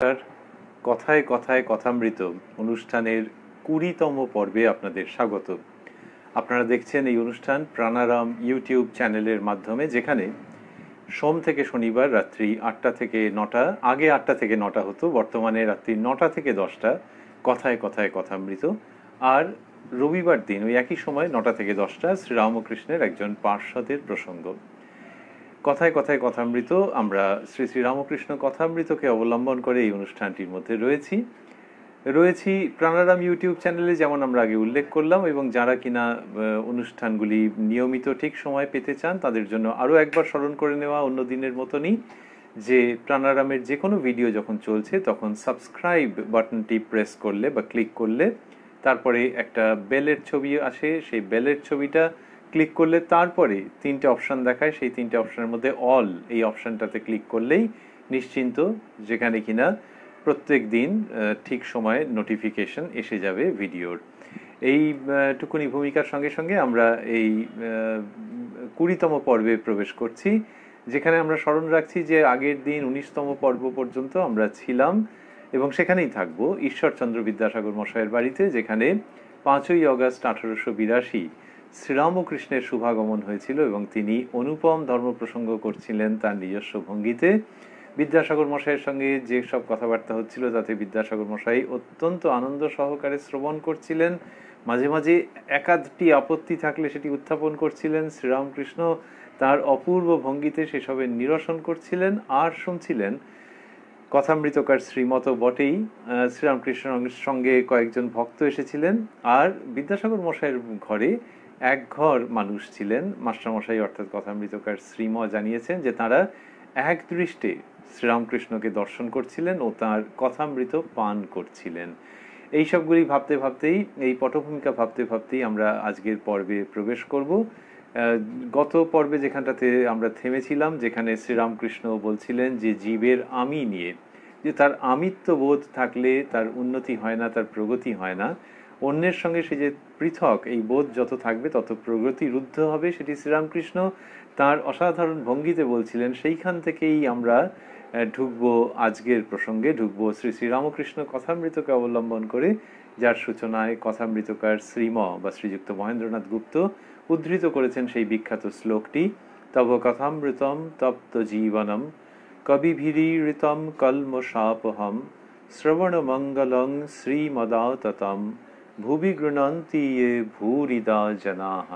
কথায় কথায় কথামৃত অনুষ্ঠানের 20তম পর্বে আপনাদের স্বাগত। আপনারা দেখছেন এই অনুষ্ঠান প্রাণারাম ইউটিউব চ্যানেলের মাধ্যমে, যেখানে সোম থেকে শনিবার রাত্রি 8টা থেকে 9টা, আগে 8টা থেকে 9টা হতো, বর্তমানে রাত্রি 9টা থেকে 10টা কথায় কথায় কথামৃত। আর রবিবার দিন ওই একই সময় 9টা থেকে 10টা শ্রীরামকৃষ্ণের একজন পার্ষদের প্রসঙ্গ। কথায় কথায় কথামৃত, আমরা শ্রী শ্রীরামকৃষ্ণ কথামৃতকে অবলম্বন করে এই অনুষ্ঠানটির মধ্যে রয়েছি প্রাণারাম ইউটিউব চ্যানেলে, যেমন আমরা আগে উল্লেখ করলাম। এবং যারা কিনা অনুষ্ঠানগুলি নিয়মিত ঠিক সময় পেতে চান, তাদের জন্য আরও একবার স্মরণ করে নেওয়া অন্য দিনের মতনই, যে প্রাণারামের যে কোনো ভিডিও যখন চলছে তখন সাবস্ক্রাইব বাটনটি প্রেস করলে বা ক্লিক করলে তারপরে একটা বেলের ছবি আসে, সেই বেলের ছবিটা ক্লিক করলে তারপরে 3টে অপশান দেখায়, সেই 3টে অপশানের মধ্যে অল এই অপশানটাতে ক্লিক করলেই নিশ্চিন্ত, যেখানে কিনা প্রত্যেক দিন ঠিক সময়ে নোটিফিকেশন এসে যাবে ভিডিওর। এইটুকুনি ভূমিকার সঙ্গে সঙ্গে আমরা এই 20তম পর্বে প্রবেশ করছি, যেখানে আমরা স্মরণ রাখছি যে আগের দিন 19তম পর্ব পর্যন্ত আমরা ছিলাম এবং সেখানেই থাকবো ঈশ্বরচন্দ্র বিদ্যাসাগর মশাইয়ের বাড়িতে, যেখানে 5ই অগস্ট 1882 শ্রীরামকৃষ্ণের শুভাগমন হয়েছিল এবং তিনি অনুপম ধর্ম প্রসঙ্গ করছিলেন তার নিজস্ব ভঙ্গিতে। বিদ্যাসাগর মশাইয়ের সঙ্গে যে সব কথাবার্তা হচ্ছিল তাতে বিদ্যাসাগর মশাই অত্যন্ত আনন্দ সহকারে শ্রবণ করছিলেন, মাঝে মাঝে একাধটি আপত্তি থাকলে সেটি উত্থাপন করছিলেন। শ্রীরামকৃষ্ণ তার অপূর্ব ভঙ্গিতে সেসবের নিরসন করছিলেন আর শুনছিলেন। কথামৃতকার শ্রীমত বটেই, শ্রীরামকৃষ্ণের সঙ্গে কয়েকজন ভক্ত এসেছিলেন, আর বিদ্যাসাগর মশাইয়ের ঘরে এক ঘর মানুষ ছিলেন। মাস্টারমশাই অর্থাৎ কথামৃতকার শ্রীম জানিয়েছেন যে তাঁরা এক দৃষ্টে শ্রীরামকৃষ্ণকে দর্শন করছিলেন ও তাঁর কথামৃত পান করছিলেন। এই সবগুলি ভাবতে ভাবতেই, এই পটভূমিকা ভাবতে ভাবতেই আমরা আজকের পর্বে প্রবেশ করব। গত পর্বে যেখানটাতে আমরা থেমেছিলাম, যেখানে শ্রীরামকৃষ্ণ বলছিলেন যে জীবের আমি নিয়ে, যে তার আমিত্ব বোধ থাকলে তার উন্নতি হয় না, তার প্রগতি হয় না। অন্যের সঙ্গে সে যে পৃথক, এই বোধ যত থাকবে তত প্রগতি রুদ্ধ হবে, সেটি শ্রীরামকৃষ্ণ তার অসাধারণ ভঙ্গিতে বলছিলেন। সেইখান থেকেই আমরা ঢুকবো আজকের প্রসঙ্গে, ঢুকবো শ্রী শ্রীরামকৃষ্ণ কথামৃতকে অবলম্বন করে, যার সূচনায় কথামৃতকার শ্রীম বা শ্রীযুক্ত মহেন্দ্রনাথ গুপ্ত উদ্ধৃত করেছেন সেই বিখ্যাত শ্লোকটি, তব কথামৃতম তপ্ত জীবনম কবিভিরীৃতম কলমশাপহম শ্রবণমঙ্গলং শ্রীমদাততম ভুবি গৃণন্তি ये ভূরিদা জনাঃ।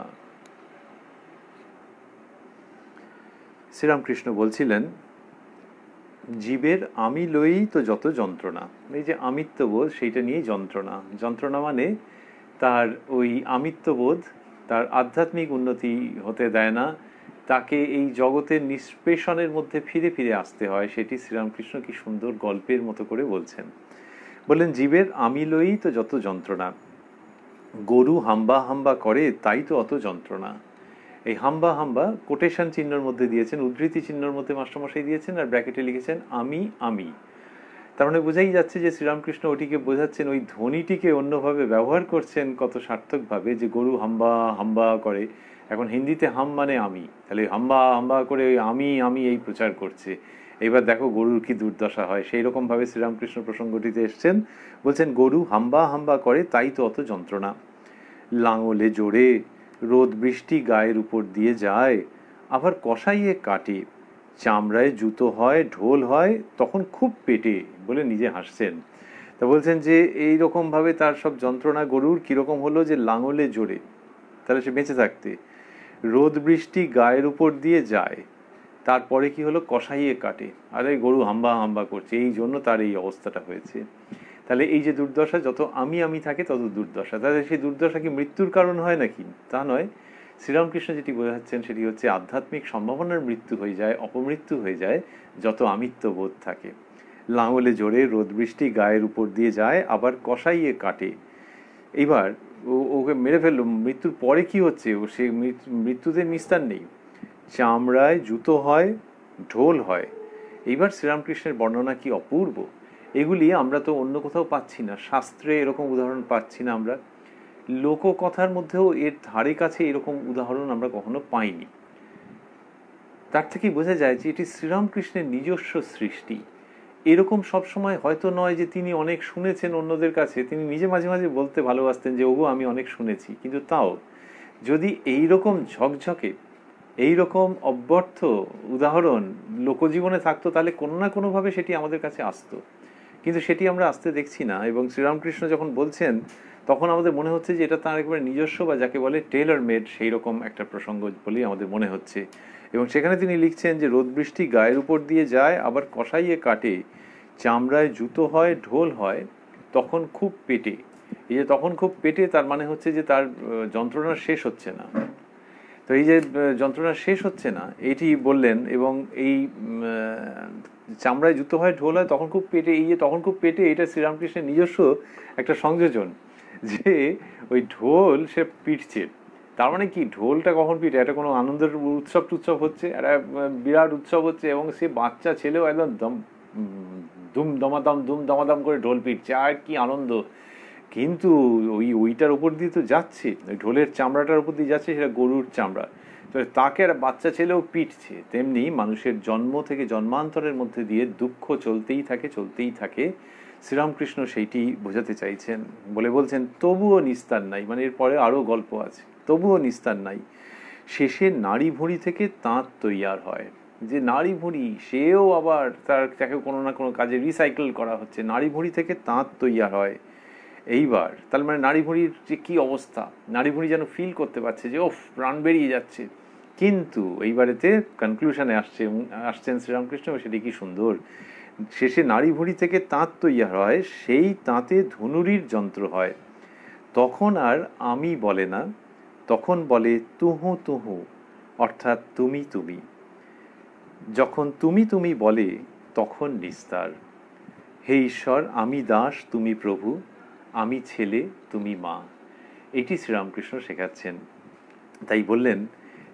শ্রীরামকৃষ্ণ বলছিলেন, জীবের আমি লই তো যত যন্ত্রণা। এই যে আমিত্ববোধ, সেইটা নিয়েই যন্ত্রণা। যন্ত্রণা মানে তার ওই আমিত্ববোধ তার আধ্যাত্মিক উন্নতি হতে দেয় না, তাকে এই জগতের নিষ্পেষণের মধ্যে ফিরে ফিরে আসতে হয়। সেটি শ্রীরামকৃষ্ণ কি সুন্দর গল্পের মতো করে বলছেন। বললেন, জীবের আমি লই তো যত যন্ত্রণা, গরু হাম্বা হাম্বা করে তাই তো অত যন্ত্রণা। এই হাম্বা হাম্বা কোটেশন চিহ্নের মধ্যে দিয়েছেন, উদ্ধৃতি চিহ্নের মধ্যে মাস্টারমশাই দিয়েছেন, আর ব্র্যাকেটে লিখেছেন আমি আমি। তার মানে বোঝাই যাচ্ছে যে শ্রীরামকৃষ্ণ ওটিকে বোঝাচ্ছেন, ওই ধ্বনিটিকে অন্যভাবে ব্যবহার করছেন কত সার্থকভাবে, যে গরু হাম্বা হাম্বা করে। এখন হিন্দিতে হাম মানে আমি, তাহলে হাম্বা হাম্বা করে ওই আমি আমি এই প্রচার করছে। এবার দেখো গরুর কি দুর্দশা হয়। সেই রকমভাবে শ্রীরামকৃষ্ণ প্রসঙ্গটিতে এসছেন, বলছেন গরু হাম্বা হাম্বা করে তাই তো অত যন্ত্রণা। লাঙলে জোরে, রোদ বৃষ্টি গায়ের উপর দিয়ে যায়, আবার কষাইয়ে কাটে, চামড়ায় জুতো হয়, ঢোল হয়, তখন খুব পেটে, বলে নিজে হাসছেন। তা বলছেন যে এই রকমভাবে তার সব যন্ত্রণা গরুর কীরকম হলো, যে লাঙলে জোরে, তাহলে সে বেঁচে থাকতে, রোদ বৃষ্টি গায়ের উপর দিয়ে যায়, তারপরে কি হলো, কষাইয়ে কাটে, আরে গরু হাম্বা হাম্বা করছে, এই জন্য তার এই অবস্থাটা হয়েছে। তাহলে এই যে দুর্দশা, যত আমি আমি থাকে তত দুর্দশা। তাহলে সেই দুর্দশা কি মৃত্যুর কারণ হয় নাকি? তা নয়। শ্রীরামকৃষ্ণ যেটি বোঝাচ্ছেন সেটি হচ্ছে আধ্যাত্মিক সম্ভাবনার মৃত্যু হয়ে যায়, অপমৃত্যু হয়ে যায় যত আমিত্ব বোধ থাকে। লাঙলে জোরে, রোদ বৃষ্টি গায়ের উপর দিয়ে যায়, আবার কষাইয়ে কাটে। এইবার ওকে মেরে ফেললো, মৃত্যুর পরে কি হচ্ছে, ও সে মৃত্যুতে নিস্তার নেই। চামড়ায় জুতো হয়, ঢোল হয়। এইবার শ্রীরামকৃষ্ণের বর্ণনা কি অপূর্ব। এগুলি আমরা তো অন্য কোথাও পাচ্ছি না, শাস্ত্রে এরকম উদাহরণ পাচ্ছি না আমরা, লোককথার মধ্যেও এর ধারে কাছে এরকম উদাহরণ আমরা কখনো পাইনি। তার থেকেই বোঝা যায় যে এটি শ্রীরামকৃষ্ণের নিজস্ব সৃষ্টি। এরকম সবসময় হয়তো নয় যে তিনি অনেক শুনেছেন অন্যদের কাছে, তিনি নিজে মাঝে মাঝে বলতে ভালোবাসতেন যে ওগো আমি অনেক শুনেছি, কিন্তু তাও যদি এই রকম ঝকঝকে এই রকম অব্যর্থ উদাহরণ লোকজীবনে থাকতো তাহলে কোনো না কোনোভাবে সেটি আমাদের কাছে আসতো, কিন্তু সেটি আমরা আসতে দেখছি না। এবং শ্রীরামকৃষ্ণ যখন বলছেন তখন আমাদের মনে হচ্ছে যে এটা তার একেবারে নিজস্ব বা যাকে বলে টেইলর মেড সেই রকম একটা প্রসঙ্গ বলেই আমাদের মনে হচ্ছে। এবং সেখানে তিনি লিখছেন যে রোদ বৃষ্টি গায়ের উপর দিয়ে যায়, আবার কষাইয়ে কাটে, চামড়ায় জুতো হয়, ঢোল হয়, তখন খুব পেটে। এই যে তখন খুব পেটে, তার মানে হচ্ছে যে তার যন্ত্রণা শেষ হচ্ছে না। তো এই যে যন্ত্রণা শেষ হচ্ছে না এইটি বললেন। এবং এই চামড়ায় জুতো হয়, ঢোল হয়, তখন খুব পেটে, এই যে তখন খুব পেটে, এটা শ্রীরামকৃষ্ণের নিজস্ব একটা সংযোজন, যে ওই ঢোল সে পিটছে। তার মানে কি, ঢোলটা কখন পিটে, এটা কোনো আনন্দের উৎসব টুৎসব হচ্ছে, একটা বিরাট উৎসব হচ্ছে, এবং সে বাচ্চা ছেলেও একদম ধুম দমাদম করে ঢোল পিটছে, আর কি আনন্দ। কিন্তু ওইটার উপর দিয়ে তো যাচ্ছে, ওই ঢোলের চামড়াটার উপর দিয়ে যাচ্ছে, সেটা গরুর চামড়া, তো তাকে আর বাচ্চা ছেলেও পিটছে। তেমনি মানুষের জন্ম থেকে জন্মান্তরের মধ্যে দিয়ে দুঃখ চলতেই থাকে। শ্রীরামকৃষ্ণ সেইটি বোঝাতে চাইছেন, বলছেন তবুও নিস্তার নাই, মানে এরপরে আরও গল্প আছে, তবুও নিস্তার নাই। শেষে নাড়ি ভুঁড়ি থেকে তাঁত তৈয়ার হয়। যে নাড়ি ভুঁড়ি, সেও আবার তাকে কোনো না কোনো কাজে রিসাইকেল করা হচ্ছে, নাড়ি ভুঁড়ি থেকে তাঁত তৈয়ার হয়। এইবার তার মানে নাড়ি ভুঁড়ির যে কী অবস্থা, নাড়ি ভুঁড়ি যেন ফিল করতে পারছে যে ওফ প্রাণ বেরিয়ে যাচ্ছে। কিন্তু এইবারেতে কনক্লুশনে আসছেন শ্রীরামকৃষ্ণ, সেটি কি সুন্দর। শেষে নাড়ি ভুঁড়ি থেকে তাঁত তৈয়ার হয়, সেই তাঁতে ধনুরির যন্ত্র হয়, তখন আর আমি বলে না, তখন বলে তুহু তুহু, অর্থাৎ তুমি তুমি। যখন তুমি তুমি বলে তখন নিস্তার। হে ঈশ্বর, আমি দাস, তুমি প্রভু, আমি ছেলে, তুমি মা। এটি শ্রীরামকৃষ্ণ শেখাচ্ছেন। তাই বললেন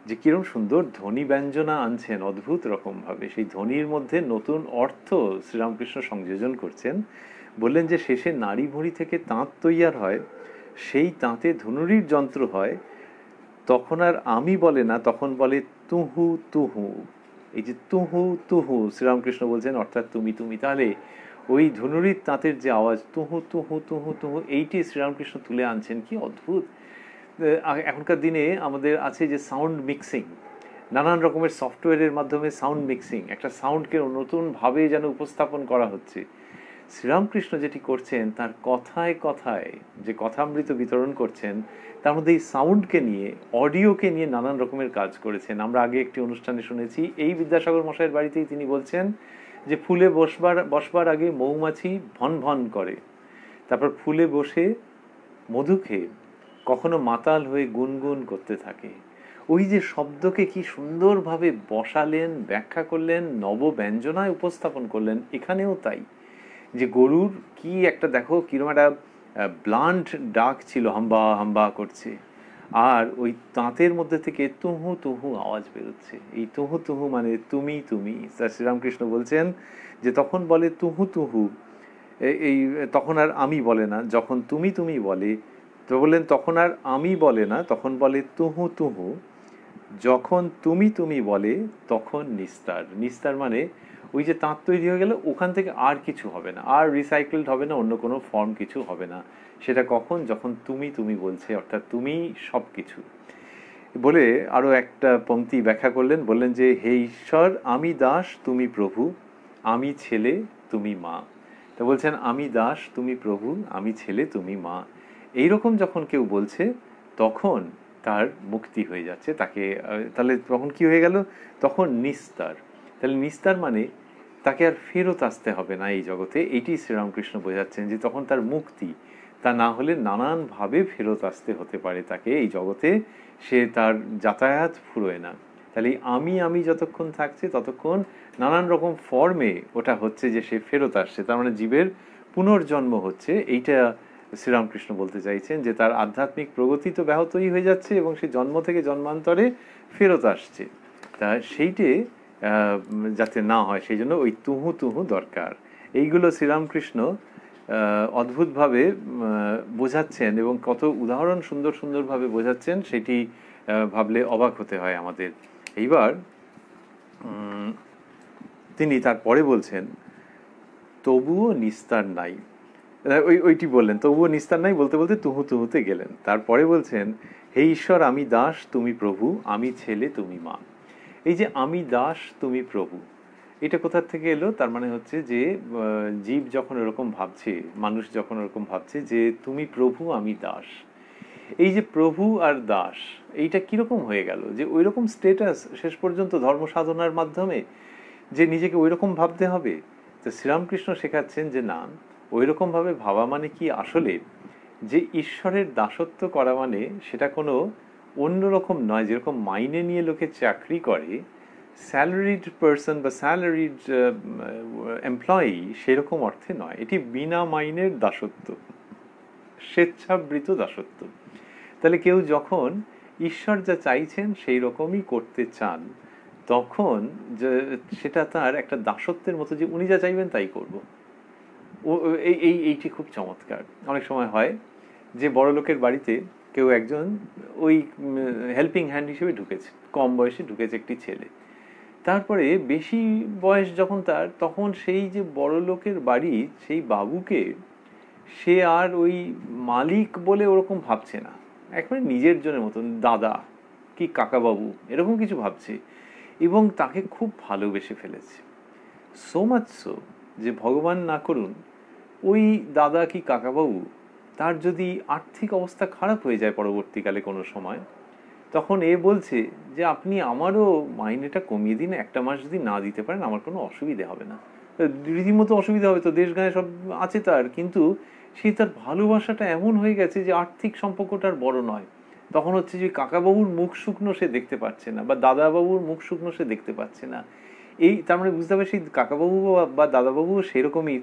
যে কিরম সুন্দর ধ্বনি ব্যঞ্জনা আনছেন অদ্ভুত রকমভাবে, সেই ধ্বনির মধ্যে নতুন অর্থ শ্রীরামকৃষ্ণ সংযোজন করছেন। বললেন যে শেষে নাড়ি ভুঁড়ি থেকে তাঁত তৈয়ার হয়, সেই তাঁতে ধনুরির যন্ত্র হয়, তখন আর আমি বলে না, তখন বলে তুহু তুহু। এই যে তুহু তুহু শ্রীরামকৃষ্ণ বলছেন, অর্থাৎ তুমি তুমি। তাহলে ওই ধনুরির তাঁতের যে আওয়াজ তুহু তুহু তুহু তুহু, এইটি শ্রীরামকৃষ্ণ তুলে আনছেন, কি অদ্ভুত। এখনকার দিনে আমাদের আছে যে সাউন্ড মিক্সিং, নানান রকমের সফটওয়্যারের মাধ্যমে সাউন্ড মিক্সিং, একটা সাউন্ডকে নতুনভাবে যেন উপস্থাপন করা হচ্ছে। শ্রীরামকৃষ্ণ যেটি করছেন, তার কথায় কথায় যে কথামৃত বিতরণ করছেন, তার মধ্যে এই সাউন্ডকে নিয়ে, অডিওকে নিয়ে নানান রকমের কাজ করেছেন। আমরা আগে একটি অনুষ্ঠানে শুনেছি, এই বিদ্যাসাগর মশাইয়ের বাড়িতেই তিনি বলছেন যে ফুলে বসবার আগে মৌমাছি ভন ভন করে, তারপর ফুলে বসে মধু খেয়ে কখনো মাতাল হয়ে গুনগুন করতে থাকে। ওই যে শব্দকে কি সুন্দরভাবে বসালেন, ব্যাখ্যা করলেন, নবব্যঞ্জনায় উপস্থাপন করলেন। এখানেও তাই, যে গরুর কি একটা দেখো কিরকম একটা ব্লান্ট ডাক ছিল, হাম্বা হাম্বা করছে, আর ওই তাঁতের মধ্যে থেকে তুহু তুহু আওয়াজ বেরোচ্ছে। এই তুহু তুহু মানে তুমি তুমি। শ্রীরামকৃষ্ণ বলছেন যে তখন বলে তুহু তুহু, এই তখন আর আমি বলে না, যখন তুমি তুমি বলে, তো বললেন তখন আর আমি বলে না, তখন বলে তুহু তুহু, যখন তুমি তুমি বলে তখন নিস্তার। নিস্তার মানে ওই যে তাঁত তৈরি হয়ে গেল, ওখান থেকে আর কিছু হবে না, আর রিসাইকেলড হবে না, অন্য কোনো ফর্ম কিছু হবে না। সেটা কখন, যখন তুমি তুমি বলছে, অর্থাৎ তুমি সব কিছু। বলে আরও একটা পংক্তি ব্যাখ্যা করলেন, বললেন যে হে ঈশ্বর, আমি দাস, তুমি প্রভু, আমি ছেলে, তুমি মা। তা বলছেন আমি দাস, তুমি প্রভু, আমি ছেলে, তুমি মা। এইরকম যখন কেউ বলছে তখন তার মুক্তি হয়ে যাচ্ছে, তাকে তাহলে তখন কি হয়ে গেল, তখন নিস্তার। তাহলে নিস্তার মানে তাকে আর ফেরত আসতে হবে না এই জগতে। এইটি শ্রীরামকৃষ্ণ বোঝাচ্ছেন, যে তখন তার মুক্তি। তা না হলে নানানভাবে ফেরত আসতে হতে পারে তাকে এই জগতে, সে তার যাতায়াত ফুরোয় না। তাহলে আমি যতক্ষণ থাকছে ততক্ষণ নানান রকম ফর্মে ওটা হচ্ছে যে সে ফেরত আসছে, তার মানে জীবের পুনর্জন্ম হচ্ছে। এইটা শ্রীরামকৃষ্ণ বলতে চাইছেন, যে তার আধ্যাত্মিক প্রগতি তো ব্যাহতই হয়ে যাচ্ছে এবং সে জন্ম থেকে জন্মান্তরে ফেরত আসছে। তা সেইটে যাতে না হয়, সেই জন্য ওই তুহু তুহু দরকার। এইগুলো শ্রীরামকৃষ্ণ অদ্ভুতভাবে বোঝাচ্ছেন, এবং কত উদাহরণ সুন্দর সুন্দরভাবে বোঝাচ্ছেন, সেটি ভাবলে অবাক হতে হয় আমাদের। এইবার তিনি তারপরে বলছেন, তবুও নিস্তার নাই। ওইটি বললেন, তবুও নিস্তার নাই বলতে বলতে তুহু তুহুতে গেলেন। তারপরে বলছেন, হে ঈশ্বর আমি দাস তুমি প্রভু, আমি ছেলে তুমি মা। এই যে আমি দাস তুমি প্রভু, এটা কোথার থেকে এলো? তার মানে হচ্ছে যে জীব যখন এরকম ভাবছে, মানুষ যখন এরকম ভাবছে যে তুমি প্রভু আমি দাস, এই যে প্রভু আর দাস, এইটা কিরকম হয়ে গেল যে ওই রকম স্টেটাস শেষ পর্যন্ত ধর্ম সাধনার মাধ্যমে যে নিজেকে ওই রকম ভাবতে হবে? তো শ্রীরামকৃষ্ণ শেখাচ্ছেন যে না, ওই রকম ভাবে ভাবা মানে কি আসলে যে ঈশ্বরের দাসত্ব করা মানে সেটা কোনো অন্যরকম নয়, যেরকম মাইনে নিয়ে লোকে চাকরি করে, স্যালারিড পার্সন বা স্যালারিড এমপ্লয়ি, সেরকম অর্থে নয়। এটি বিনা মাইনের দাসত্ব, স্বেচ্ছাবৃত দাসত্ব। তাহলে কেউ যখন ঈশ্বর যা চাইছেন সেই রকমই করতে চান, তখন সেটা তার একটা দাসত্বের মতো, যে উনি যা চাইবেন তাই করব। এইটি খুব চমৎকার। অনেক সময় হয় যে বড় লোকের বাড়িতে কেউ একজন ওই হেল্পিং হ্যান্ড হিসেবে ঢুকেছে, কম বয়সে ঢুকেছে একটি ছেলে। তারপরে বেশি বয়স যখন তার, তখন সেই যে বড় লোকের বাড়ি সেই বাবুকে সে আর ওই মালিক বলে ওরকম ভাবছে না, একেবারে নিজের জনের মতন, দাদা কি কাকাবাবু এরকম কিছু ভাবছে, এবং তাকে খুব ভালোবেসে ফেলেছে। সো মাচ সো যে ভগবান না করুন ওই দাদা কি কাকাবাবু তার যদি আর্থিক অবস্থা খারাপ হয়ে যায় পরবর্তীকালে কোনো সময়, তখন এ বলছে যে আপনি আমারও মাইনেটা কমিয়ে দিন, একটা মাস যদি না দিতে পারেন আমার কোনো অসুবিধে হবে না। রীতিমতো অসুবিধা হবে তো, দেশ গায়ে সব আছে তার, কিন্তু সেই তার ভালোবাসাটা এমন হয়ে গেছে যে আর্থিক সম্পর্কটার বড় নয়। তখন হচ্ছে যে কাকাবাবুর মুখ শুকনো সে দেখতে পাচ্ছে না, বা দাদাবাবুর মুখ শুকনো সে দেখতে পাচ্ছে না। এই তার মানে বুঝতে হবে সেই কাকাবাবু বা দাদাবাবু সেরকমই,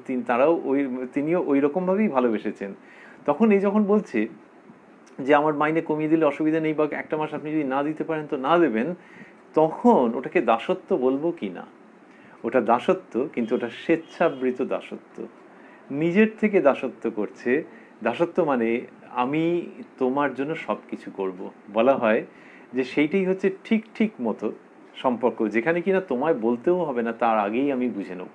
তিনিও ওই রকম ভাবেই ভালোবেসেছেন। তখন এই যখন বলছে যে আমার মাইনে কমিয়ে দিলে অসুবিধা নেই, বা একটা মাস আপনি যদি না দিতে পারেন তো না দেবেন, তখন ওটাকে দাসত্ব বলবো কি না? ওটা দাসত্ব, কিন্তু ওটা স্বেচ্ছাবৃত দাসত্ব, নিজের থেকে দাসত্ব করছে। দাসত্ব মানে আমি তোমার জন্য সব কিছু করব। বলা হয় যে সেইটাই হচ্ছে ঠিক ঠিক মতো সম্পর্ক, যেখানে কিনা তোমায় বলতেও হবে না, তার আগেই আমি বুঝে নেব।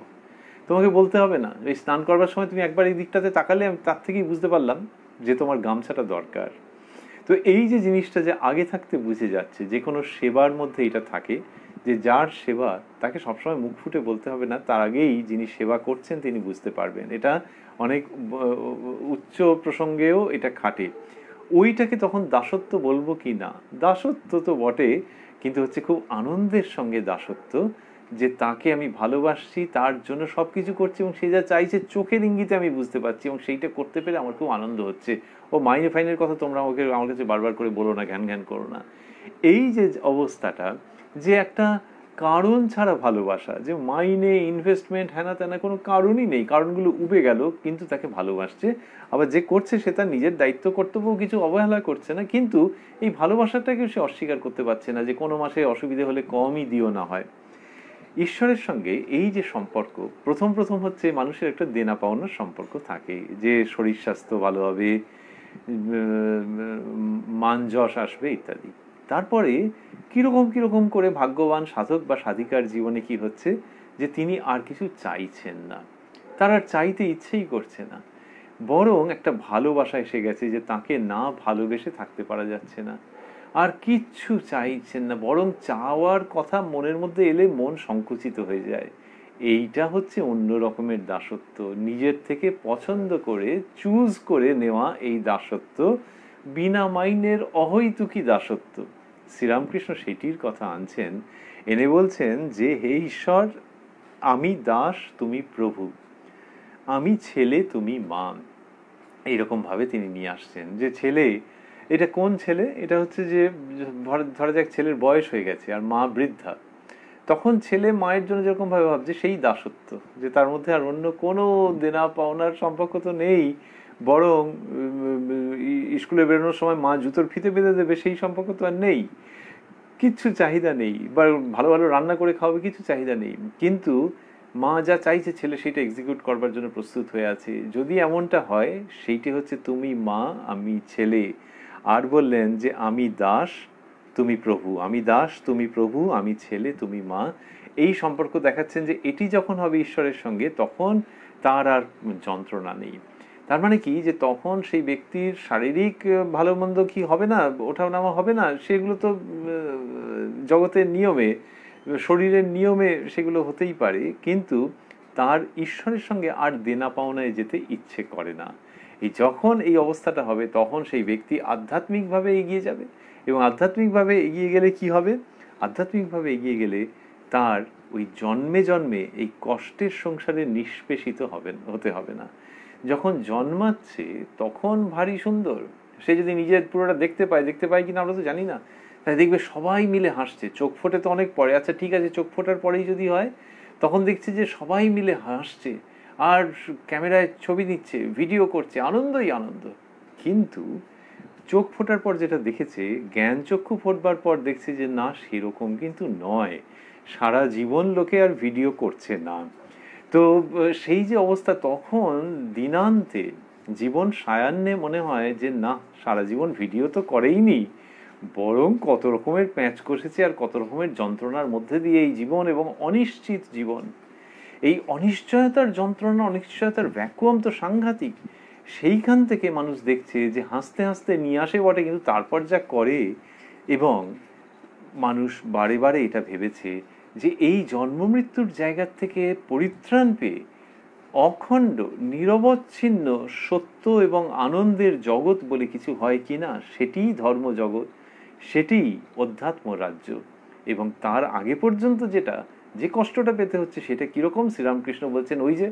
তোমাকে বলতে হবে না, এই স্নান করবার সময় তুমি একবার এই দিকটাতে তাকালে আমি তার থেকেই বুঝতে পারলাম যে তোমার গামছাটা দরকার। তো এই যে জিনিসটা যে আগে থাকতে বুঝে যাচ্ছে, যে কোনো সেবার মধ্যে এটা থাকে যে যার সেবা তাকে সবসময় মুখ ফুটে বলতে হবে না, তার আগেই যিনি সেবা করছেন তিনি বুঝতে পারবেন। এটা অনেক উচ্চ প্রসঙ্গেও এটা খাটে। ওইটাকে তখন দাসত্ব বলবো কি না? দাসত্ব তো বটে, কিন্তু হচ্ছে খুব আনন্দের সঙ্গে দাসত্ব, যে তাকে আমি ভালোবাসছি, তার জন্য সবকিছু করছি, এবং সে যা চাইছে চোখের ইঙ্গিতে আমি বুঝতে পারছি, এবং সেইটা করতে পেরে আমার খুব আনন্দ হচ্ছে। ও মাইনে ফাইনের কথা তোমরা আমার কাছে বারবার করে বলো না, ঘ্যান ঘ্যান করো না। এই যে অবস্থাটা, যে একটা কারণ ছাড়া ভালোবাসা, যে মাইনে ইনভেস্টমেন্ট হ্যানা ত্যানা কোনো কারণই নেই, কারণগুলো উবে গেল, কিন্তু তাকে ভালোবাসছে। আবার যে করছে সে তার নিজের দায়িত্ব কর্তব্য কিছু অবহেলা করছে না, কিন্তু এই ভালোবাসাটাকে সে অস্বীকার করতে পারছে না, যে কোনো মাসে অসুবিধে হলে কমই দিও না হয়। ঈশ্বরের সঙ্গে এই যে সম্পর্ক, প্রথম প্রথম হচ্ছে মানুষের একটা দেনা পাওনার সম্পর্ক থাকে, যে শরীর স্বাস্থ্য ভালো হবে, মান যশ আসবে ইত্যাদি। তারপরে কিরকম কিরকম করে ভাগ্যবান সাধক বা সাধিকার জীবনে কি হচ্ছে, যে তিনি আর কিছু চাইছেন না, তার আর চাইতে ইচ্ছেই করছে না, বরং একটা ভালোবাসা এসে গেছে যে তাকে না ভালোবেসে থাকতে পারা যাচ্ছে না, আর কিচ্ছু চাইছেন না, বরং চাওয়ার কথা মনের মধ্যে এলে মন সংকুচিত হয়ে যায়। এইটা হচ্ছে অন্য রকমের দাসত্ব, নিজের থেকে পছন্দ করে চুজ করে নেওয়া এই দাসত্ব, বিনা মাইনের অহৈতুকী দাসত্ব। শ্রীরামকৃষ্ণ সেটির কথা আনছেন, এনে বলছেন যে হে ঈশ্বর আমি দাস তুমি প্রভু, আমি ছেলে তুমি মা। এইরকম ভাবে তিনি নিয়ে আসছেন যে ছেলে, এটা কোন ছেলে? এটা হচ্ছে যে ধরা যাক ছেলের বয়স হয়ে গেছে আর মা বৃদ্ধা, তখন ছেলে মায়ের জন্য যেরকম ভাবে ভাবছে সেই দাসত্ব, যে তার মধ্যে আর অন্য কোনো দেনা পাওনার সম্পর্ক তো নেই, বরং স্কুলে বেরোনোর সময় মা জুতোর ফিতে বেঁধে দেবে সেই সম্পর্ক তো আর নেই, কিচ্ছু চাহিদা নেই, বা ভালো ভালো রান্না করে খাওয়াবে, কিছু চাহিদা নেই, কিন্তু মা যা চাইছে ছেলে সেটা এক্সিকিউট করবার জন্য প্রস্তুত হয়ে আছে। যদি এমনটা হয়, সেইটি হচ্ছে তুমি মা আমি ছেলে। আর বললেন যে আমি দাস তুমি প্রভু, আমি দাস তুমি প্রভু, আমি ছেলে তুমি মা। এই সম্পর্ক দেখাচ্ছেন যে এটি যখন হবে ঈশ্বরের সঙ্গে, তখন তার আর যন্ত্রণা নেই। তার মানে কি, যে তখন সেই ব্যক্তির শারীরিক ভালো মন্দ কি হবে না, ওঠানামা হবে না, সেগুলো তো জগতের নিয়মে, শরীরের নিয়মে সেগুলো হতেই পারে, কিন্তু তার ঈশ্বরের সঙ্গে আর দেনা পাওনায় যেতে ইচ্ছে করে না। এই যখন এই অবস্থাটা হবে, তখন সেই ব্যক্তি আধ্যাত্মিকভাবে এগিয়ে যাবে। এবং আধ্যাত্মিকভাবে এগিয়ে গেলে কি হবে? আধ্যাত্মিকভাবে এগিয়ে গেলে তার ওই জন্মে জন্মে এই কষ্টের সংসারে নিষ্পেষিত হতে হবে না। যখন জন্মাচ্ছে তখন ভারী সুন্দর, সে যদি নিজের পুরোটা দেখতে পায় কিনা আমরা তো জানি না, তাই দেখবে সবাই মিলে হাসছে। চোখ ফোটে তো অনেক পরে, আচ্ছা ঠিক আছে, চোখ ফোটার পরেই যদি হয়, তখন দেখছি যে সবাই মিলে হাসছে আর ক্যামেরায় ছবি নিচ্ছে, ভিডিও করছে, আনন্দই আনন্দ। কিন্তু চোখ ফোটার পর যেটা দেখেছে, জ্ঞান চক্ষু ফোটবার পর দেখছে যে না, সেরকম কিন্তু নয়, সারা জীবন লোকে আর ভিডিও করছে না। তো সেই যে অবস্থা, তখন দিনান্তে জীবন সায়ান্নে মনে হয় যে না, সারা জীবন ভিডিও তো করেইনি, বরং কত রকমের প্যাঁচ কষেছে আর কত রকমের যন্ত্রণার মধ্যে দিয়ে এই জীবন, এবং অনিশ্চিত জীবন, এই অনিশ্চয়তার যন্ত্রণা, অনিশ্চয়তার ভ্যাকুয়াম তো সাংঘাতিক। সেইখান থেকে মানুষ দেখছে যে হাসতে হাসতে নিয়ে আসে বটে, কিন্তু তারপর যা করে। এবং মানুষ বারে বারে এটা ভেবেছে যে এই জন্ম মৃত্যুর জায়গা থেকে পরিত্রাণ পেয়ে অখণ্ড নিরবচ্ছিন্ন সত্য এবং আনন্দের জগৎ বলে কিছু হয় কিনা, সেটিই ধর্মজগৎ, সেটিই অধ্যাত্ম রাজ্য। এবং তার আগে পর্যন্ত যে কষ্টটা পেতে হচ্ছে, সেটা কিরকম? শ্রীরামকৃষ্ণ বলছেন, ওই যে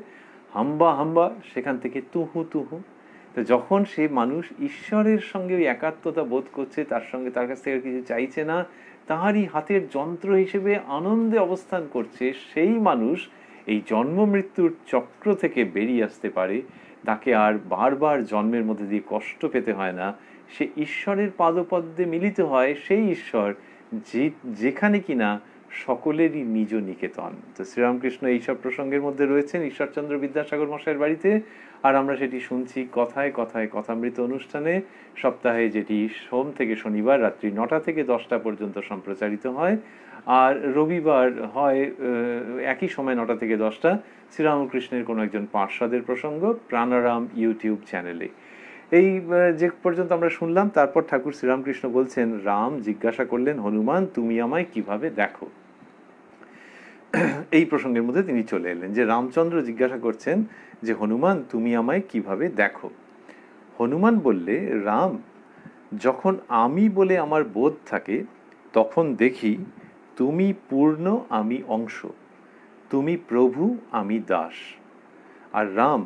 হাম্বা হাম্বা, সেখান থেকে তুহু তুহু। তো যখন সে মানুষ ঈশ্বরের সঙ্গে ওই একাত্মতা বোধ করছে, তার সঙ্গে তার কাছ থেকে কিছু চাইছে না, তাহারই হাতের যন্ত্র হিসেবে আনন্দে অবস্থান করছে, সেই মানুষ এই জন্ম মৃত্যুর চক্র থেকে বেরিয়ে আসতে পারে। তাকে আর বারবার জন্মের মধ্যে দিয়ে কষ্ট পেতে হয় না। সে ঈশ্বরের পাদপদ্মে মিলিত হয়, সেই ঈশ্বর যেখানে কিনা সকলেরই নিজ নিকেতন। তো শ্রীরামকৃষ্ণ এইসব প্রসঙ্গের মধ্যে রয়েছেন ঈশ্বরচন্দ্র বিদ্যাসাগর মশাইয়ের বাড়িতে, আর আমরা সেটি শুনছি কথায় কথায় কথামৃত অনুষ্ঠানে, সপ্তাহে যেটি সোম থেকে শনিবার রাত্রি 9টা থেকে 10টা পর্যন্ত সম্প্রচারিত হয়, আর রবিবার হয় একই সময় 9টা থেকে 10টা শ্রীরামকৃষ্ণের কোনো একজন পার্ষদের প্রসঙ্গ প্রাণারাম ইউটিউব চ্যানেলে। এই যে পর্যন্ত আমরা শুনলাম, তারপর ঠাকুর শ্রীরামকৃষ্ণ বলছেন, রাম জিজ্ঞাসা করলেন, হনুমান তুমি আমায় কিভাবে দেখো? এই প্রসঙ্গের মধ্যে তিনি চলে এলেন যে রামচন্দ্র জিজ্ঞাসা করছেন যে হনুমান তুমি আমায় কিভাবে দেখো? হনুমান বললে, রাম, যখন আমি বলে আমার বোধ থাকে, তখন দেখি তুমি পূর্ণ, আমি অংশ, তুমি প্রভু, আমি দাস। আর রাম,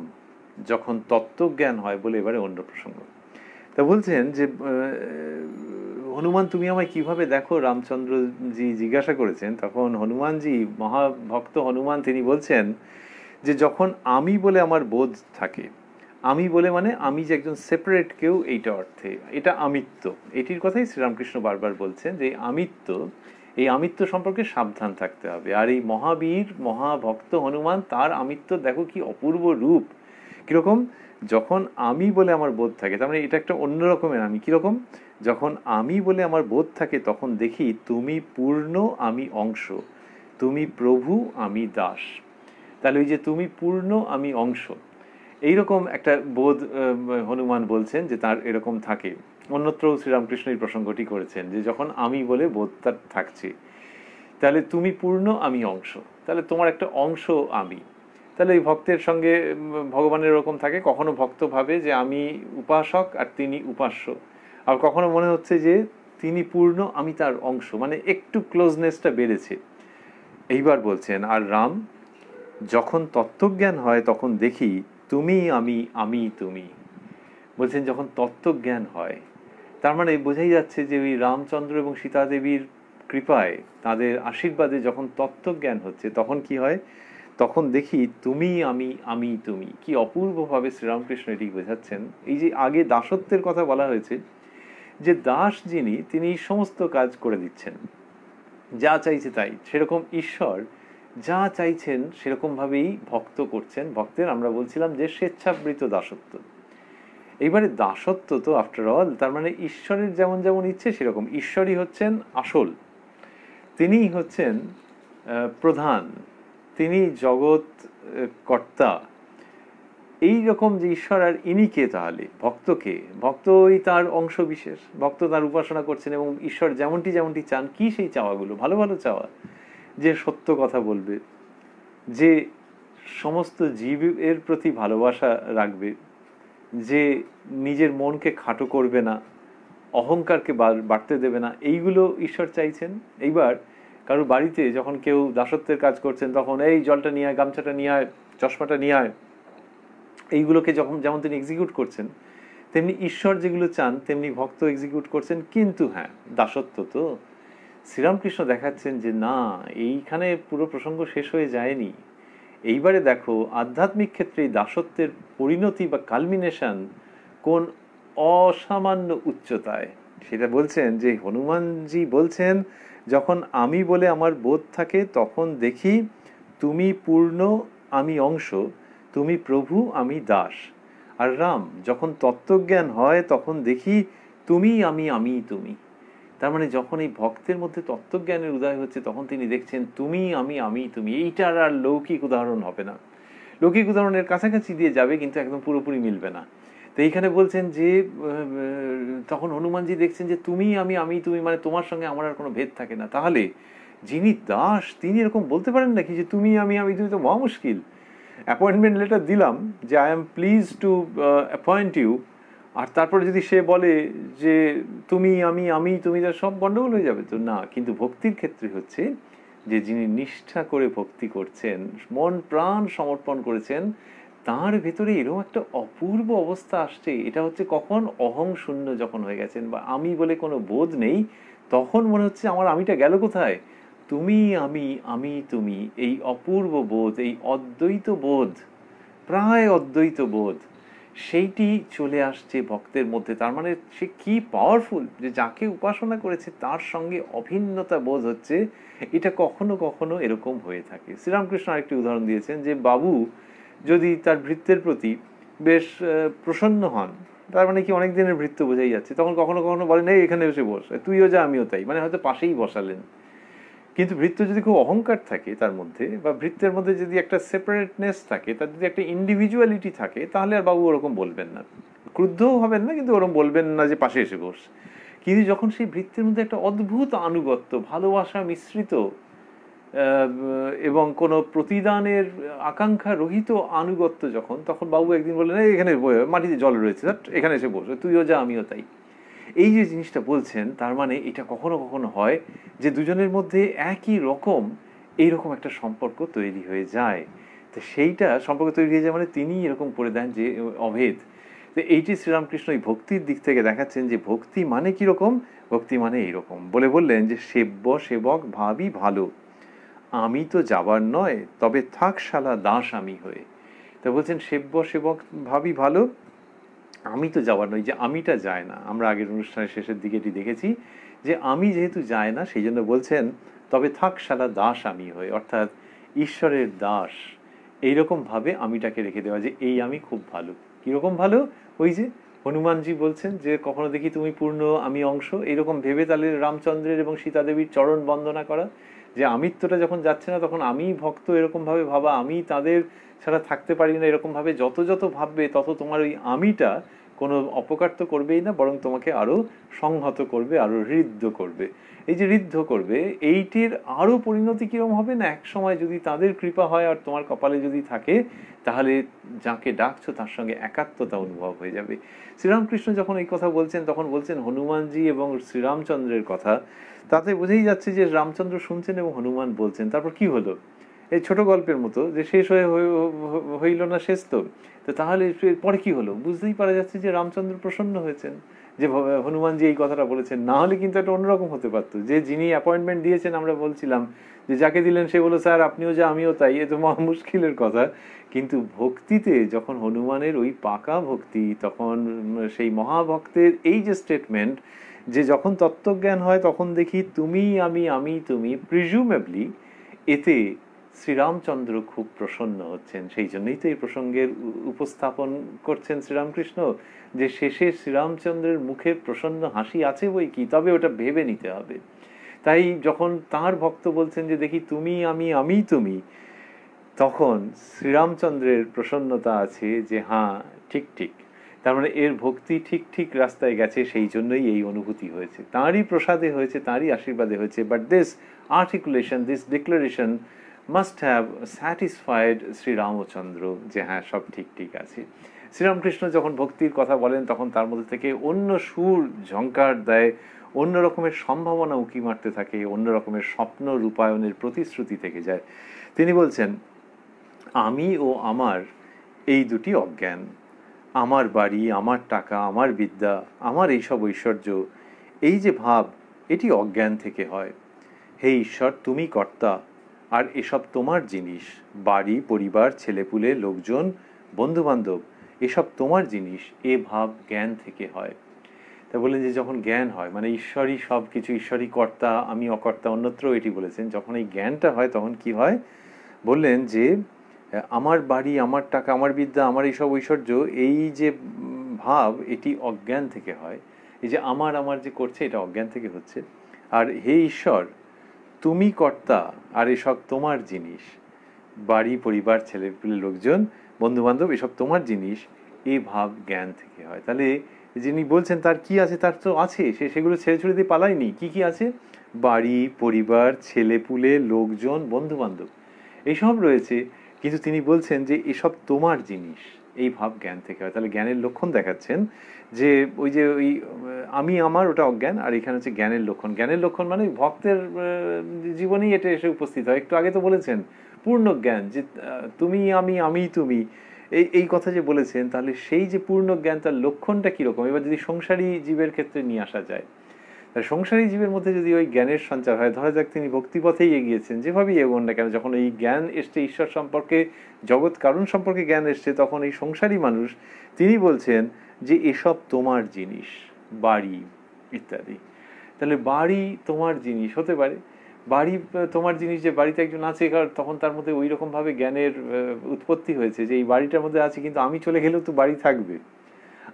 যখন তত্ত্বজ্ঞান হয়, বলে এবারে অন্য প্রসঙ্গ। তা বলছেন যে হনুমান তুমি আমায় কিভাবে দেখো, রামচন্দ্রজি জিজ্ঞাসা করেছেন। তখন হনুমানজি, মহাভক্ত হনুমান, তিনি বলছেন যে যখন আমি বলে আমার বোধ থাকে, আমি বলে মানে আমি যে একজন সেপারেট কেউ, এইটা অর্থে, এটা আমিত্ব, এটির কথাই শ্রীরামকৃষ্ণ বারবার বলছেন যে আমিত্ব, এই আমিত্ব সম্পর্কে সাবধান থাকতে হবে। আর এই মহাবীর মহাভক্ত হনুমান, তার আমিত্ব দেখো কি অপূর্ব রূপ। কিরকম? যখন আমি বলে আমার বোধ থাকে, তার মানে এটা একটা অন্য রকমের আমি। কিরকম? যখন আমি বলে আমার বোধ থাকে, তখন দেখি তুমি পূর্ণ, আমি অংশ, তুমি প্রভু, আমি দাস। তাহলে ওই যে তুমি পূর্ণ, আমি অংশ, এইরকম একটা বোধ হনুমান বলছেন যে তার এরকম থাকে। অন্যত্র শ্রীরামকৃষ্ণ এই প্রসঙ্গটি করেছেন যে যখন আমি বলে বোধটা থাকছে, তাহলে তুমি পূর্ণ, আমি অংশ, তাহলে তোমার একটা অংশ আমি। তাহলে এই ভক্তের সঙ্গে ভগবানের এরকম থাকে, কখনো ভক্ত ভাবে যে আমি উপাসক আর তিনি উপাস্য, আর কখনো মনে হচ্ছে যে তিনি পূর্ণ, আমি তার অংশ, মানে একটু ক্লোজনেসটা বেড়েছে। এইবার বলছেন, আর রাম, যখন তত্ত্বজ্ঞান হয়, তখন দেখি তুমি আমি, আমি তুমি। বলছেন যখন তত্ত্বজ্ঞান হয়, তার মানে বোঝাই যাচ্ছে যে ওই রামচন্দ্র এবং সীতা দেবীর কৃপায়, তাদের আশীর্বাদে যখন তত্ত্বজ্ঞান হচ্ছে, তখন কি হয়? তখন দেখি তুমি আমি, আমি তুমি। কি অপূর্বভাবে শ্রীরামকৃষ্ণ এটি বোঝাচ্ছেন। এই যে আগে দাসত্বের কথা বলা হয়েছে, যে দাস যিনি, তিনি সমস্ত কাজ করে দিচ্ছেন, যা চাইছে তাই, সেরকম ঈশ্বর যা চাইছেন সেরকমভাবেই ভক্ত করছেন। ভক্তের আমরা বলছিলাম যে স্বেচ্ছাবৃত দাসত্ব। এইবারে দাসত্ব তো আফটার অল, তার মানে ঈশ্বরের যেমন যেমন ইচ্ছে সেরকম। ঈশ্বরই হচ্ছেন আসল, তিনিই হচ্ছেন প্রধান, তিনি জগৎ কর্তা, এই রকম যে ঈশ্বর আর ইনি কে, তাহলে ভক্তকে, ভক্তই তার অংশ বিশেষ, ভক্ত তার উপাসনা করছেন এবং ঈশ্বর যেমনটি যেমনটি চান। কি সেই চাওয়াগুলো? ভালো ভালো চাওয়া, যে সত্য কথা বলবে, যে সমস্ত জীবের প্রতি ভালোবাসা রাখবে, যে নিজের মনকে খাটো করবে না, অহংকারকে বাড়তে দেবে না, এইগুলো ঈশ্বর চাইছেন। এইবার কারো বাড়িতে যখন কেউ দাসত্বের কাজ করছেন তখন এই জলটা নিয়ে আয়, গামছাটা নিয়ে আয়, চশমাটা নিয়ে আয়, এইগুলোকে যখন যেমন তিনি এক্সিকিউট করছেন, তেমনি ঈশ্বর যেগুলো চান তেমনি ভক্ত এক্সিকিউট করছেন। কিন্তু হ্যাঁ, দাসত্ব তো শ্রীরামকৃষ্ণ দেখাচ্ছেন যে না, এইখানে পুরো প্রসঙ্গ শেষ হয়ে যায়নি। এইবারে দেখো আধ্যাত্মিক ক্ষেত্রে এই দাসত্বের পরিণতি বা কালমিনেশন কোন অসামান্য উচ্চতায়, সেটা বলছেন যে হনুমানজি বলছেন, যখন আমি বলে আমার বোধ থাকে তখন দেখি তুমি পূর্ণ আমি অংশ, তুমি প্রভু আমি দাস। আর রাম যখন তত্ত্বজ্ঞান হয় তখন দেখি তুমি আমি আমি তুমি। তার মানে যখন এই ভক্তের মধ্যে তত্ত্বজ্ঞানের উদয় হচ্ছে তখন তিনি দেখছেন তুমি আমি আমি তুমি। এইটার আর লৌকিক উদাহরণ হবে না, লৌকিক উদাহরণের কাছাকাছি দিয়ে যাবে কিন্তু একদম পুরোপুরি মিলবে না। তো এইখানে বলছেন যে তখন হনুমানজি দেখছেন যে তুমি আমি আমি তুমি, মানে তোমার সঙ্গে আমার আর কোনো ভেদ থাকে না। তাহলে যিনি দাস তিনি এরকম বলতে পারেন নাকি যে তুমি আমি আমি তুমি? তো মহা মুশকিল। অ্যাপয়েন্টমেন্ট লেটার দিলাম যে I am please to appoint you, আর তারপরে যদি সে বলে যে তুমি আমি আমি তুমি, তার সব গন্ডগোল হয়ে যাবে তো না। কিন্তু ভক্তির ক্ষেত্রে হচ্ছে যে যিনি নিষ্ঠা করে ভক্তি করছেন, মন প্রাণ সমর্পণ করেছেন, তার ভেতরে এরকম একটা অপূর্ব অবস্থা আসছে। এটা হচ্ছে কখন অহং শূন্য যখন হয়ে গেছেন বা আমি বলে কোনো বোধ নেই, তখন মনে হচ্ছে আমার আমিটা গেল কোথায়? তুমি আমি আমি তুমি, এই অপূর্ব বোধ, এই অদ্বৈত বোধ, প্রায় অদ্বৈত বোধ, সেইটি চলে আসছে ভক্তের মধ্যে। তার মানে সে কি পাওয়ারফুল, যে যাকে উপাসনা করেছে তার সঙ্গে অভিন্নতা বোধ হচ্ছে। এটা কখনো কখনো এরকম হয়ে থাকে। শ্রীরামকৃষ্ণ আরেকটি উদাহরণ দিয়েছেন যে বাবু যদি তার ভৃত্যের প্রতি বেশ প্রসন্ন হন, তার মানে কি অনেক দিনের ভৃত্য বোঝাই যাচ্ছে, তখন কখনো কখনো বলেন এই এখানে এসে বস, তুইও যা আমিও তাই, মানে হয়তো পাশেই বসালেন। কিন্তু ভৃত্য যদি খুব অহংকার থাকে তার মধ্যে, বা ভৃত্যের মধ্যে যদি একটা সেপারেটনেস থাকে, তার যদি একটা ইন্ডিভিজুয়ালিটি থাকে, তাহলে আর বাবু ওরকম বলবেন না, ক্রুদ্ধও হবেন না, কিন্তু ওরকম বলবেন না যে পাশে এসে বস। কিন্তু যখন সেই ভৃত্যের মধ্যে একটা অদ্ভুত আনুগত্য, ভালোবাসা মিশ্রিত এবং কোনো প্রতিদানের আকাঙ্ক্ষা রহিত আনুগত্য যখন, তখন বাবু একদিন বললেন এই এখানে মাটিতে জল রয়েছে, এখানে এসে বস, তুইও যা আমিও তাই। এই যে জিনিসটা বলছেন, তার মানে এটা কখনো কখনো হয় যে দুজনের মধ্যে একই রকম এইরকম একটা সম্পর্ক তৈরি হয়ে যায়। তো সেইটা সম্পর্ক তৈরি হয়ে যায় মানে তিনি এরকম করে দেন যে অভেদ। তো এইটি শ্রীরামকৃষ্ণ এই ভক্তির দিক থেকে দেখাচ্ছেন যে ভক্তি মানে কিরকম, ভক্তি মানে এইরকম বলে বললেন যে সেব্য সেবক ভাবি ভালো, আমি তো যাবার নয়, তবে থাক শালা দাস আমি হয়ে। তো বলছেন সেব্য সেবক ভাবি ভালো, আমি তো যাওয়ার নয়, যে আমিটা যায় না। আমরা আগের অনুষ্ঠানের শেষের দিকে এটি দেখেছি যে আমি যেহেতু যায় না, সেই জন্য বলছেন তবে থাক শালা দাস আমি হয়ে, অর্থাৎ ঈশ্বরের দাস। এইরকম ভাবে আমিটাকে রেখে দেওয়া, যে এই আমি খুব ভালো। কিরকম ভালো? ওই যে হনুমানজি বলছেন যে কখনো দেখি তুমি পূর্ণ আমি অংশ, এইরকম ভেবে তাহলে রামচন্দ্রের এবং সীতাদেবীর চরণ বন্দনা করা, যে আমিত্বটা যখন যাচ্ছে না তখন আমি ভক্ত এরকম ভাবে ভাবা, আমি তাদের ছাড়া থাকতে পারি না এরকম ভাবে। যত যত ভাববে তত তোমার ওই আমিটা কোনো অপকার তো করবেই না, বরং তোমাকে আরো সংহত করবে, আরো ঋদ্ধ করবে। এই যে ঋদ্ধ করবে, এইটির আরো পরিণতি কিরম হবে না, এক সময় যদি তাদের কৃপা হয় আর তোমার কপালে যদি থাকে, তাহলে যাকে ডাকছো তার সঙ্গে একাত্মতা অনুভব হয়ে যাবে। শ্রীরামকৃষ্ণ যখন এই কথা বলছেন তখন বলছেন হনুমানজি এবং শ্রীরামচন্দ্রের কথা। তাতে বোঝাই যাচ্ছে যে রামচন্দ্র শুনছেন এবং হনুমান বলছেন। তারপর কি হলো? এই ছোট গল্পের মতো যে শেষ হইল না শেষ তো, তাহলে পরে কি হলো? বুঝতেই পারা যাচ্ছে যে রামচন্দ্র প্রসন্ন হয়েছেন যে হনুমানজি এই কথাটা বলেছেন। না হলে কিন্তু একটা অন্যরকম হতে পারতো, যে যিনি অ্যাপয়েন্টমেন্ট দিয়েছেন, আমরা বলছিলাম যে যাকে দিলেন সে বলো স্যার আপনিও যা আমিও তাই, এ তো মহা মুশকিলের কথা। কিন্তু ভক্তিতে যখন হনুমানের ওই পাকা ভক্তি, তখন সেই মহাভক্তের এই যে স্টেটমেন্ট, যে যখন তত্ত্বজ্ঞান হয় তখন দেখি তুমি আমি আমি তুমি, প্রিজুমেবলি এতে শ্রীরামচন্দ্র খুব প্রসন্ন হচ্ছেন। সেই জন্যই তো এই প্রসঙ্গের উপস্থাপন করছেন শ্রীরামকৃষ্ণ, যে শেষে শ্রীরামচন্দ্রের মুখের প্রসন্ন হাসি আছে বই কি, তবে ওটা ভেবে নিতে হবে। তাই যখন তার ভক্ত বলছেন যে দেখি তুমি আমি আমি তুমি, তখন শ্রীরামচন্দ্রের প্রসন্নতা আছে যে হ্যাঁ ঠিক ঠিক, তার মানে এর ভক্তি ঠিক ঠিক রাস্তায় গেছে, সেই জন্যই এই অনুভূতি হয়েছে, তাঁরই প্রসাদে হয়েছে, তাঁরই আশীর্বাদে হয়েছে। But this articulation, this declaration must have satisfied Shriramchandra যে হ্যাঁ সব ঠিক ঠিক আছে। শ্রীরামকৃষ্ণ যখন ভক্তির কথা বলেন তখন তার মধ্যে থেকে অন্য সুর ঝঙ্কার দেয়, অন্য রকমের সম্ভাবনা উঁকি মারতে থাকে, অন্য রকমের স্বপ্ন রূপায়ণের প্রতিশ্রুতি থেকে যায়। তিনি বলছেন, আমি ও আমার এই দুটি অজ্ঞান, আমার বাড়ি, আমার টাকা, আমার বিদ্যা, আমার এইসব ঐশ্বর্য, এই যে ভাব, এটি অজ্ঞান থেকে হয়। হে ঈশ্বর, তুমি কর্তা, আর এসব তোমার জিনিস, বাড়ি, পরিবার, ছেলেপুলে, লোকজন, বন্ধুবান্ধব, এসব তোমার জিনিস, এ ভাব জ্ঞান থেকে হয়। তা বললেন যে যখন জ্ঞান হয়, মানে ঈশ্বরই সব কিছু, ঈশ্বরই কর্তা, আমি অকর্তা, অন্যত্র এটি বলেছেন, যখন এই জ্ঞানটা হয় তখন কি হয়? বললেন যে আমার বাড়ি, আমার টাকা, আমার বিদ্যা, আমার এইসব ঐশ্বর্য, এই যে ভাব, এটি অজ্ঞান থেকে হয়। এই যে আমার আমার যে করছে, এটা অজ্ঞান থেকে হচ্ছে। আর হে ঈশ্বর, তুমি কর্তা, আর এসব তোমার জিনিস, বাড়ি, পরিবার, ছেলেপুলে, লোকজন, বন্ধুবান্ধব, এসব তোমার জিনিস, এ ভাব জ্ঞান থেকে হয়। তাহলে যিনি বলছেন তার কি আছে? তার তো আছে, সে সেগুলো ছেড়ে ছুড়ে দিয়ে পালায়নি। কি কি আছে? বাড়ি, পরিবার, ছেলেপুলে, লোকজন, বন্ধুবান্ধব, এইসব রয়েছে। কিন্তু তিনি বলছেন যে এসব তোমার জিনিস, এই ভাব জ্ঞান থেকে হয়। তাহলে জ্ঞানের লক্ষণ দেখাচ্ছেন যে ওই যে ওই আমি আমার, ওটা অজ্ঞান, আর এখানে হচ্ছে জ্ঞানের লক্ষণ। জ্ঞানের লক্ষণ মানে ভক্তের জীবনেই এটা এসে উপস্থিত হয়। একটু আগে তো বলেছেন পূর্ণ জ্ঞান, যে তুমি আমি, আমি তুমি, এই এই কথা যে বলেছেন, তাহলে সেই যে পূর্ণ জ্ঞান, তার লক্ষণটা কীরকম? এবার যদি সংসারী জীবের ক্ষেত্রে নিয়ে আসা যায়, সংসারী জীবের মধ্যে যদি ওই জ্ঞানের সঞ্চার হয়, ধরা যাক তিনি ভক্তিপথেই এগিয়েছেন, যেভাবেই এগোন না কেন, যখন এই জ্ঞান এসছে, ঈশ্বর সম্পর্কে, জগৎ কারণ সম্পর্কে জ্ঞান এসছে, তখন এই সংসারী মানুষ, তিনি বলছেন যে এসব তোমার জিনিস, বাড়ি ইত্যাদি। তাহলে বাড়ি তোমার জিনিস হতে পারে, বাড়ি তোমার জিনিস, যে বাড়িতে একজন আছে, তখন তার মধ্যে ওই রকমভাবে জ্ঞানের উৎপত্তি হয়েছে যে এই বাড়িটার মধ্যে আছে, কিন্তু আমি চলে গেলেও তো বাড়ি থাকবে।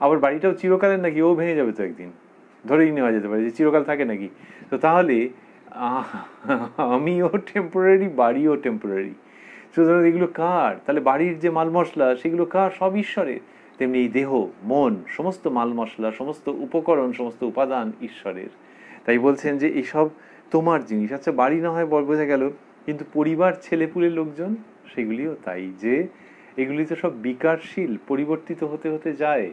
আবার বাড়িটাও চিরকালের নাকি? ও ভেঙে যাবে তো একদিন, ধরেই নেওয়া যেতে পারে যে চিরকাল থাকে নাকি? তো তাহলে আমিও টেম্পোরারি, বাড়িও টেম্পোরারি। সুতরাং এগুলো কার? তাহলে বাড়ির যে মাল মশলা, সেগুলো কার? সব ঈশ্বরের। তেমনি এই দেহ, মন, সমস্ত মাল মশলা, সমস্ত উপকরণ, সমস্ত উপাদান ঈশ্বরের। তাই বলছেন যে এসব তোমার জিনিস। আচ্ছা, বাড়ি না হয় বোঝা গেল, কিন্তু পরিবার, ছেলেপুলে, লোকজন, সেগুলিও তাই, যে এগুলি তো সব বিকারশীল, পরিবর্তিত হতে হতে যায়।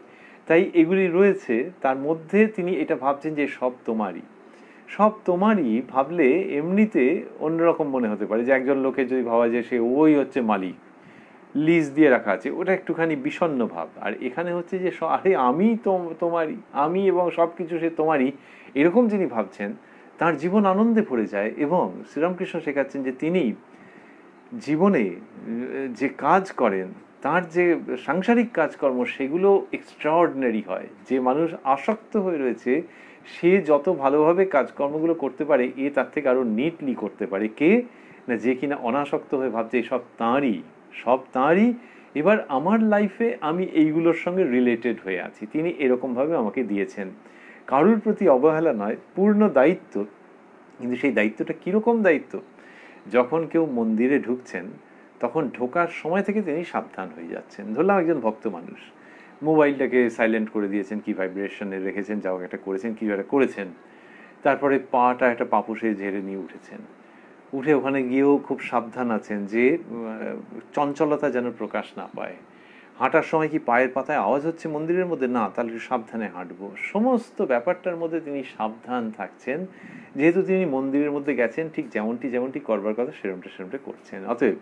তাই এগুলি রয়েছে, তার মধ্যে তিনি এটা ভাবছেন যে সব তোমারই। সব তোমারই ভাবলে এমনিতে অন্যরকম মনে হতে পারে, যে একজন লোকের যদি ভাবা যে সে ওই হচ্ছে মালিক, লিজ দিয়ে রাখা আছে, ওটা একটুখানি বিষণ্ণ ভাব। আর এখানে হচ্ছে যে আরে আমি তোমারই, আমি এবং সব কিছু সে তোমারই, এরকম যিনি ভাবছেন, তার জীবন আনন্দে ভরে যায়। এবং শ্রীরামকৃষ্ণ শেখাচ্ছেন যে তিনি জীবনে যে কাজ করেন, তার যে সাংসারিক কাজকর্ম, সেগুলো এক্সট্রাঅর্ডিনারি হয়। যে মানুষ আসক্ত হয়ে রয়েছে, সে যত ভালোভাবে কাজকর্মগুলো করতে পারে, এ তার থেকে আরো নিটলি করতে পারে। কে না? যে কিনা অনাসক্ত হয়ে ভাবছে সব তাঁরই, সব তাঁরই, এবার আমার লাইফে আমি এইগুলোর সঙ্গে রিলেটেড হয়ে আছি, তিনি এরকমভাবে আমাকে দিয়েছেন। কারোর প্রতি অবহেলা নয়, পূর্ণ দায়িত্ব। কিন্তু সেই দায়িত্বটা কীরকম দায়িত্ব? যখন কেউ মন্দিরে ঢুকছেন, তখন ঢোকার সময় থেকে তিনি সাবধান হয়ে যাচ্ছেন। ধরলাম একজন ভক্ত মানুষ, মোবাইলটাকে সাইলেন্ট করে দিয়েছেন, কি ভাইব্রেশনে রেখেছেন, যাও একটা করেছেন, কিছু একটা করেছেন। তারপরে পাটা একটা পাপুসে ঝেড়ে নিয়ে উঠেছেন, উঠে ওখানে গিয়েও খুব সাবধান আছেন যে চঞ্চলতা যেন প্রকাশ না পায়। হাঁটার সময় কি পায়ের পাতায় আওয়াজ হচ্ছে মন্দিরের মধ্যে? না, তাহলে সাবধানে হাঁটবো। সমস্ত ব্যাপারটার মধ্যে তিনি সাবধান থাকছেন, যেহেতু তিনি মন্দিরের মধ্যে গেছেন, ঠিক যেমনটি যেমনটি করবার কথা সেরমটা করছেন। অতএব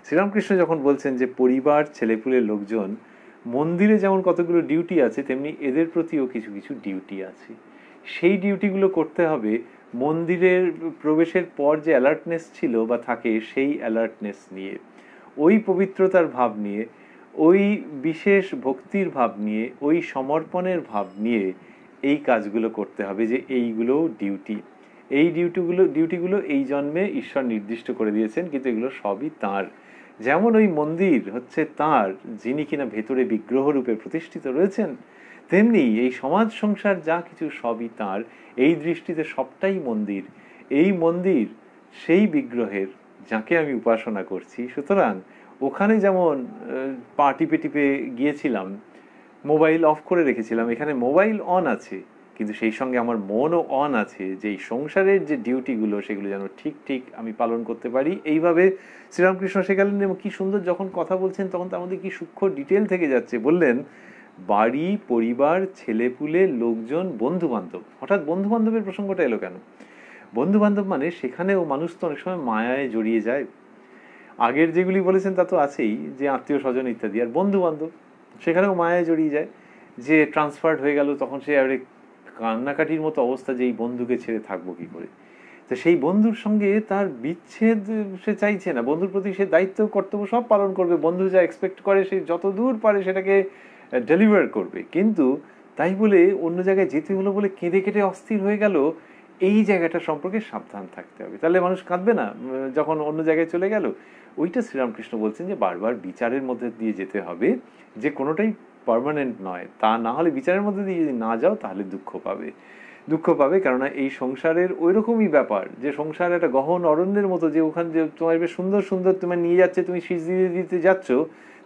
শ্রীরামকৃষ্ণ যখন বলছেন যে পরিবার, ছেলেপুলে, লোকজন, মন্দিরে যেমন কতগুলো ডিউটি আছে, তেমনি এদের প্রতিও কিছু কিছু ডিউটি আছে। সেই ডিউটিগুলো করতে হবে মন্দিরের প্রবেশের পর যে অ্যালার্টনেস ছিল বা থাকে, সেই অ্যালার্টনেস নিয়ে, ওই পবিত্রতার ভাব নিয়ে, ওই বিশেষ ভক্তির ভাব নিয়ে, ওই সমর্পণের ভাব নিয়ে এই কাজগুলো করতে হবে, যে এইগুলো ডিউটি। এই ডিউটিগুলো এই জন্মে ঈশ্বর নির্দিষ্ট করে দিয়েছেন, কিন্তু এগুলো সবই তাঁর। যেমন ওই মন্দির হচ্ছে তাঁর, যিনি কিনা ভেতরে বিগ্রহ রূপে প্রতিষ্ঠিত রয়েছেন, তেমনি এই সমাজ সংসার যা কিছু সবই তাঁর। এই দৃষ্টিতে সবটাই মন্দির। এই মন্দির সেই বিগ্রহের, যাকে আমি উপাসনা করছি। সুতরাং ওখানে যেমন পা টিপে টিপে গিয়েছিলাম, মোবাইল অফ করে রেখেছিলাম, এখানে মোবাইল অন আছে, কিন্তু সেই সঙ্গে আমার মনও অন আছে যে এই সংসারের যে ডিউটিগুলো সেগুলো যেন ঠিক ঠিক আমি পালন করতে পারি। এইভাবে শ্রীরামকৃষ্ণ শেখালেন এবং কি সুন্দর যখন কথা বলছেন তখন তার মধ্যে কি সূক্ষ্ম ডিটেল থেকে যাচ্ছে। বললেন বাড়ি, পরিবার, ছেলেপুলে, লোকজন, বন্ধু বান্ধব। হঠাৎ বন্ধু বান্ধবের প্রসঙ্গটা এলো কেন? বন্ধু বান্ধব মানে সেখানেও মানুষ তো অনেক সময় মায়ায় জড়িয়ে যায়। আগের যেগুলি বলেছেন তা তো আছেই, যে আত্মীয় স্বজন ইত্যাদি, আর বন্ধু বান্ধব সেখানেও মায়ায় জড়িয়ে যায়। যে ট্রান্সফার্ড হয়ে গেল তখন সে আরে কান্নাকাটির মতো অবস্থা যে এই বন্ধুকে ছেড়ে থাকবো কি করে। তো সেই বন্ধুর সঙ্গে তার বিচ্ছেদ সে চাইছে না, বন্ধুর প্রতি সে দায়িত্ব কর্তব্য সব পালন করবে, বন্ধু যা এক্সপেক্ট করে সে যত দূর পারে সেটাকে ডেলিভার করবে। কিন্তু তাই বলে অন্য জায়গায় যেতে হলো বলে কেঁদে কেটে অস্থির হয়ে গেল, এই জায়গাটা সম্পর্কে সাবধান থাকতে হবে। তাহলে মানুষ কাঁদবে না যখন অন্য জায়গায় চলে গেল। ওইটা শ্রীরামকৃষ্ণ বলছেন যে বারবার বিচারের মধ্যে দিয়ে যেতে হবে, যে কোনোটাই পার্মানেন্ট নয়। তা না হলে বিচারের মধ্যে দিয়ে যদি না যাও তাহলে দুঃখ পাবে, দুঃখ পাবে। কেননা এই সংসারের ওই রকমই ব্যাপার, যে সংসার একটা গহন অরণ্যের মতো, যে ওখানে যে তোমার বেশ সুন্দর সুন্দর তোমার নিয়ে যাচ্ছে, তুমি শীষ দিয়ে দিতে যাচ্ছ,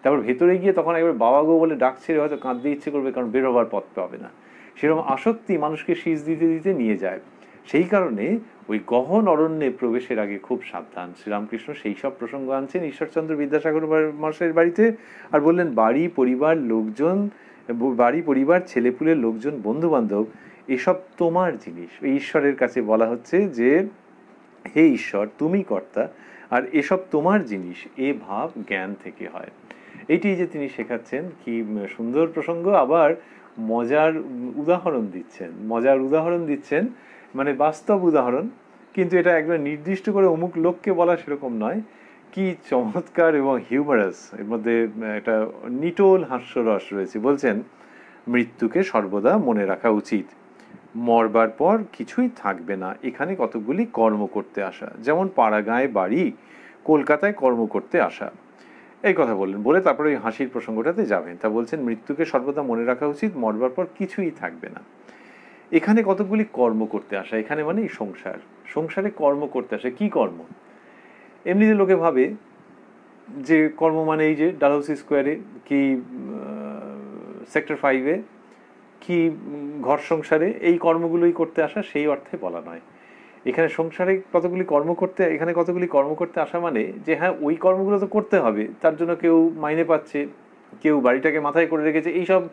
তারপর ভেতরে গিয়ে তখন একবার বাবা গো বলে ডাক ছেড়ে হয়তো কাঁদতে ইচ্ছে করবে, কারণ বেরোবার পথ পাবে না। সেরকম আসক্তি মানুষকে শীষ দিতে দিতে নিয়ে যায়। সেই কারণে ওই গহন অরণ্যে প্রবেশের আগে খুব সাবধান। শ্রীরামকৃষ্ণ সেই সব প্রসঙ্গ আনছেন ঈশ্বরচন্দ্র বিদ্যাসাগর মশাইয়ের বাড়িতে, আর বললেন বাড়ি, পরিবার, লোকজন, বাড়ি, পরিবার, ছেলেপুলে, লোকজন, বন্ধু বান্ধব, এসব তোমার জিনিস। এই ঈশ্বরের কাছে বলা হচ্ছে যে হে ঈশ্বর তুমি কর্তা, আর এসব তোমার জিনিস, এ ভাব জ্ঞান থেকে হয়। এইটি যে তিনি শেখাচ্ছেন, কি সুন্দর প্রসঙ্গ। আবার মজার উদাহরণ দিচ্ছেন, মজার উদাহরণ দিচ্ছেন, মানে বাস্তব উদাহরণ, কিন্তু এটা একবার নির্দিষ্ট করে অমুক লোককে বলা সেরকম নয়। কি চমৎকার এবং হিউমারাস, এর মধ্যে একটা নিটোল হাস্যরস রয়েছে। বলছেন মৃত্যুকে সর্বদা মনে রাখা উচিত, মরবার পর কিছুই থাকবে না, এখানে কতগুলি কর্ম করতে আসা, যেমন পাড়াগাঁয়ে বাড়ি, কলকাতায় কর্ম করতে আসা। এই কথা বললেন, বলে তারপরে ওই হাসির প্রসঙ্গটাতে যাবেন। তা বলছেন মৃত্যুকে সর্বদা মনে রাখা উচিত, মরবার পর কিছুই থাকবে না, এখানে কতগুলি কর্ম করতে আসা। এখানে মানে এই সংসার, সংসারে কর্ম করতে আসা। কি কর্ম? এমনিতে লোকে ভাবে যে কর্ম মানে এই যে ডালহৌসি স্কোয়ারে কি সেক্টর 5-এ কি ঘর সংসারে এই কর্মগুলোই করতে আসা, সেই অর্থে বলা নয়। এখানে সংসারে কতগুলি কর্ম করতে, এখানে কতগুলি কর্ম করতে আসা মানে যে হ্যাঁ ওই কর্মগুলো তো করতে হবে, তার জন্য কেউ মাইনে পাচ্ছে, কেউ বাড়িটাকে মাথায় করে রেখেছে, এইসব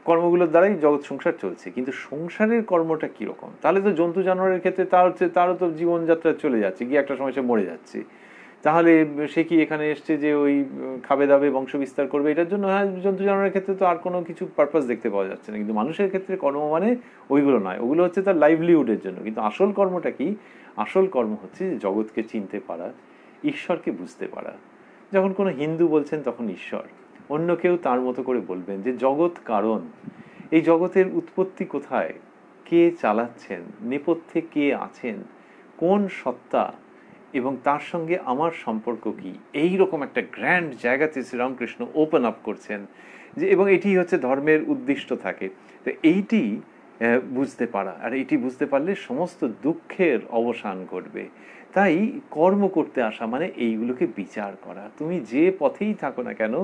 কর্মগুলোর দ্বারাই জগৎ সংসার চলছে। কিন্তু সংসারের কর্মটা কিরকম? তাহলে তো জন্তু জানোয়ারের ক্ষেত্রে তারও তো জীবনযাত্রা চলে যাচ্ছে, গিয়ে একটা সময় সে মরে যাচ্ছে। তাহলে সে কি এখানে এসছে যে ওই খাবে দাবে বংশ বিস্তার করবে এটার জন্য? হ্যাঁ, জন্তু জানোয়ারের ক্ষেত্রে তো আর কোনো কিছু পারপাস দেখতে পাওয়া যাচ্ছে না। কিন্তু মানুষের ক্ষেত্রে কর্ম মানে ওইগুলো নয়, ওগুলো হচ্ছে তার লাইভলিহুডের জন্য। কিন্তু আসল কর্মটা কি? আসল কর্ম হচ্ছে জগৎকে চিনতে পারা, ঈশ্বরকে বুঝতে পারা। যখন কোনো হিন্দু বলছেন তখন ঈশ্বর, অন্য কেউ তার মতো করে বলবেন যে জগৎ কারণ, এই জগতের উৎপত্তি কোথায়, কে চালাচ্ছেন, নেপথ্যে কে আছেন, কোন সত্তা, এবং তার সঙ্গে আমার সম্পর্ক কি। এই রকম একটা গ্র্যান্ড জায়গাতে শ্রীরামকৃষ্ণ ওপেন আপ করছেন যে, এবং এটি হচ্ছে ধর্মের উদ্দিষ্ট থাকে। তো এইটি বুঝতে পারা, আর এটি বুঝতে পারলে সমস্ত দুঃখের অবসান ঘটবে। তাই কর্ম করতে আসা মানে এইগুলোকে বিচার করা। তুমি যে পথেই থাকো না কেন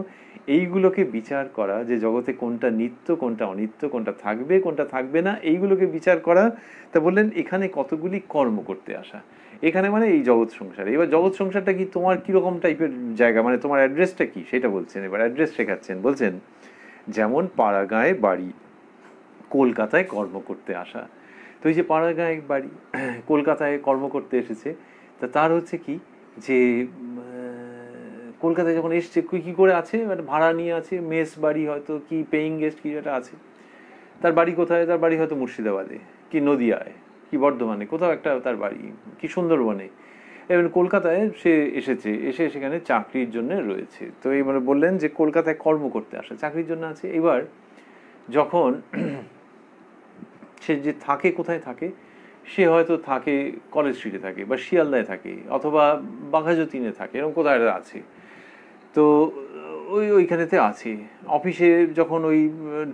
এইগুলোকে বিচার করা, যে জগতে কোনটা নিত্য, কোনটা অনিত্য, কোনটা থাকবে, কোনটা থাকবে না, এইগুলোকে বিচার করা। তা বললেন এখানে কতগুলি কর্ম করতে আসা, এখানে মানে এই জগৎ সংসারে। এবার জগৎ সংসারটা কি, তোমার কিরকম টাইপের জায়গা, মানে তোমার অ্যাড্রেসটা কি সেটা বলছেন। এবার অ্যাড্রেস শেখাচ্ছেন, বলছেন যেমন পাড়াগাঁয়ে বাড়ি, কলকাতায় কর্ম করতে আসা। তো এই যে পাড়াগাঁয়ে বাড়ি, কলকাতায় কর্ম করতে এসেছে, তা তার হচ্ছে কি যে কলকাতায় যখন এসছে কি করে আছে, একটা ভাড়া নিয়ে আছে, মেস বাড়ি হয়তো, কি পেইং গেস্ট কি একটা আছে। তার বাড়ি কোথায়? তার বাড়ি হয়তো মুর্শিদাবাদে, কি নদিয়ায়, কি বর্ধমানে, কোথাও একটা তার বাড়ি, কি সুন্দরবনে। এবার কলকাতায় সে এসেছে, এসে সেখানে চাকরির জন্য রয়েছে। তো এবার বললেন যে কলকাতায় কর্ম করতে আসা, চাকরির জন্য আছে। এবার যখন সে যে থাকে, কোথায় থাকে, সে হয়তো থাকে কলেজ স্ট্রিটে থাকে, বা শিয়ালদায় থাকে, অথবা বাঘাযতীনে থাকে, এরকম কোথায় আছে। তো ওইখানেতে আছে। অফিসে যখন ওই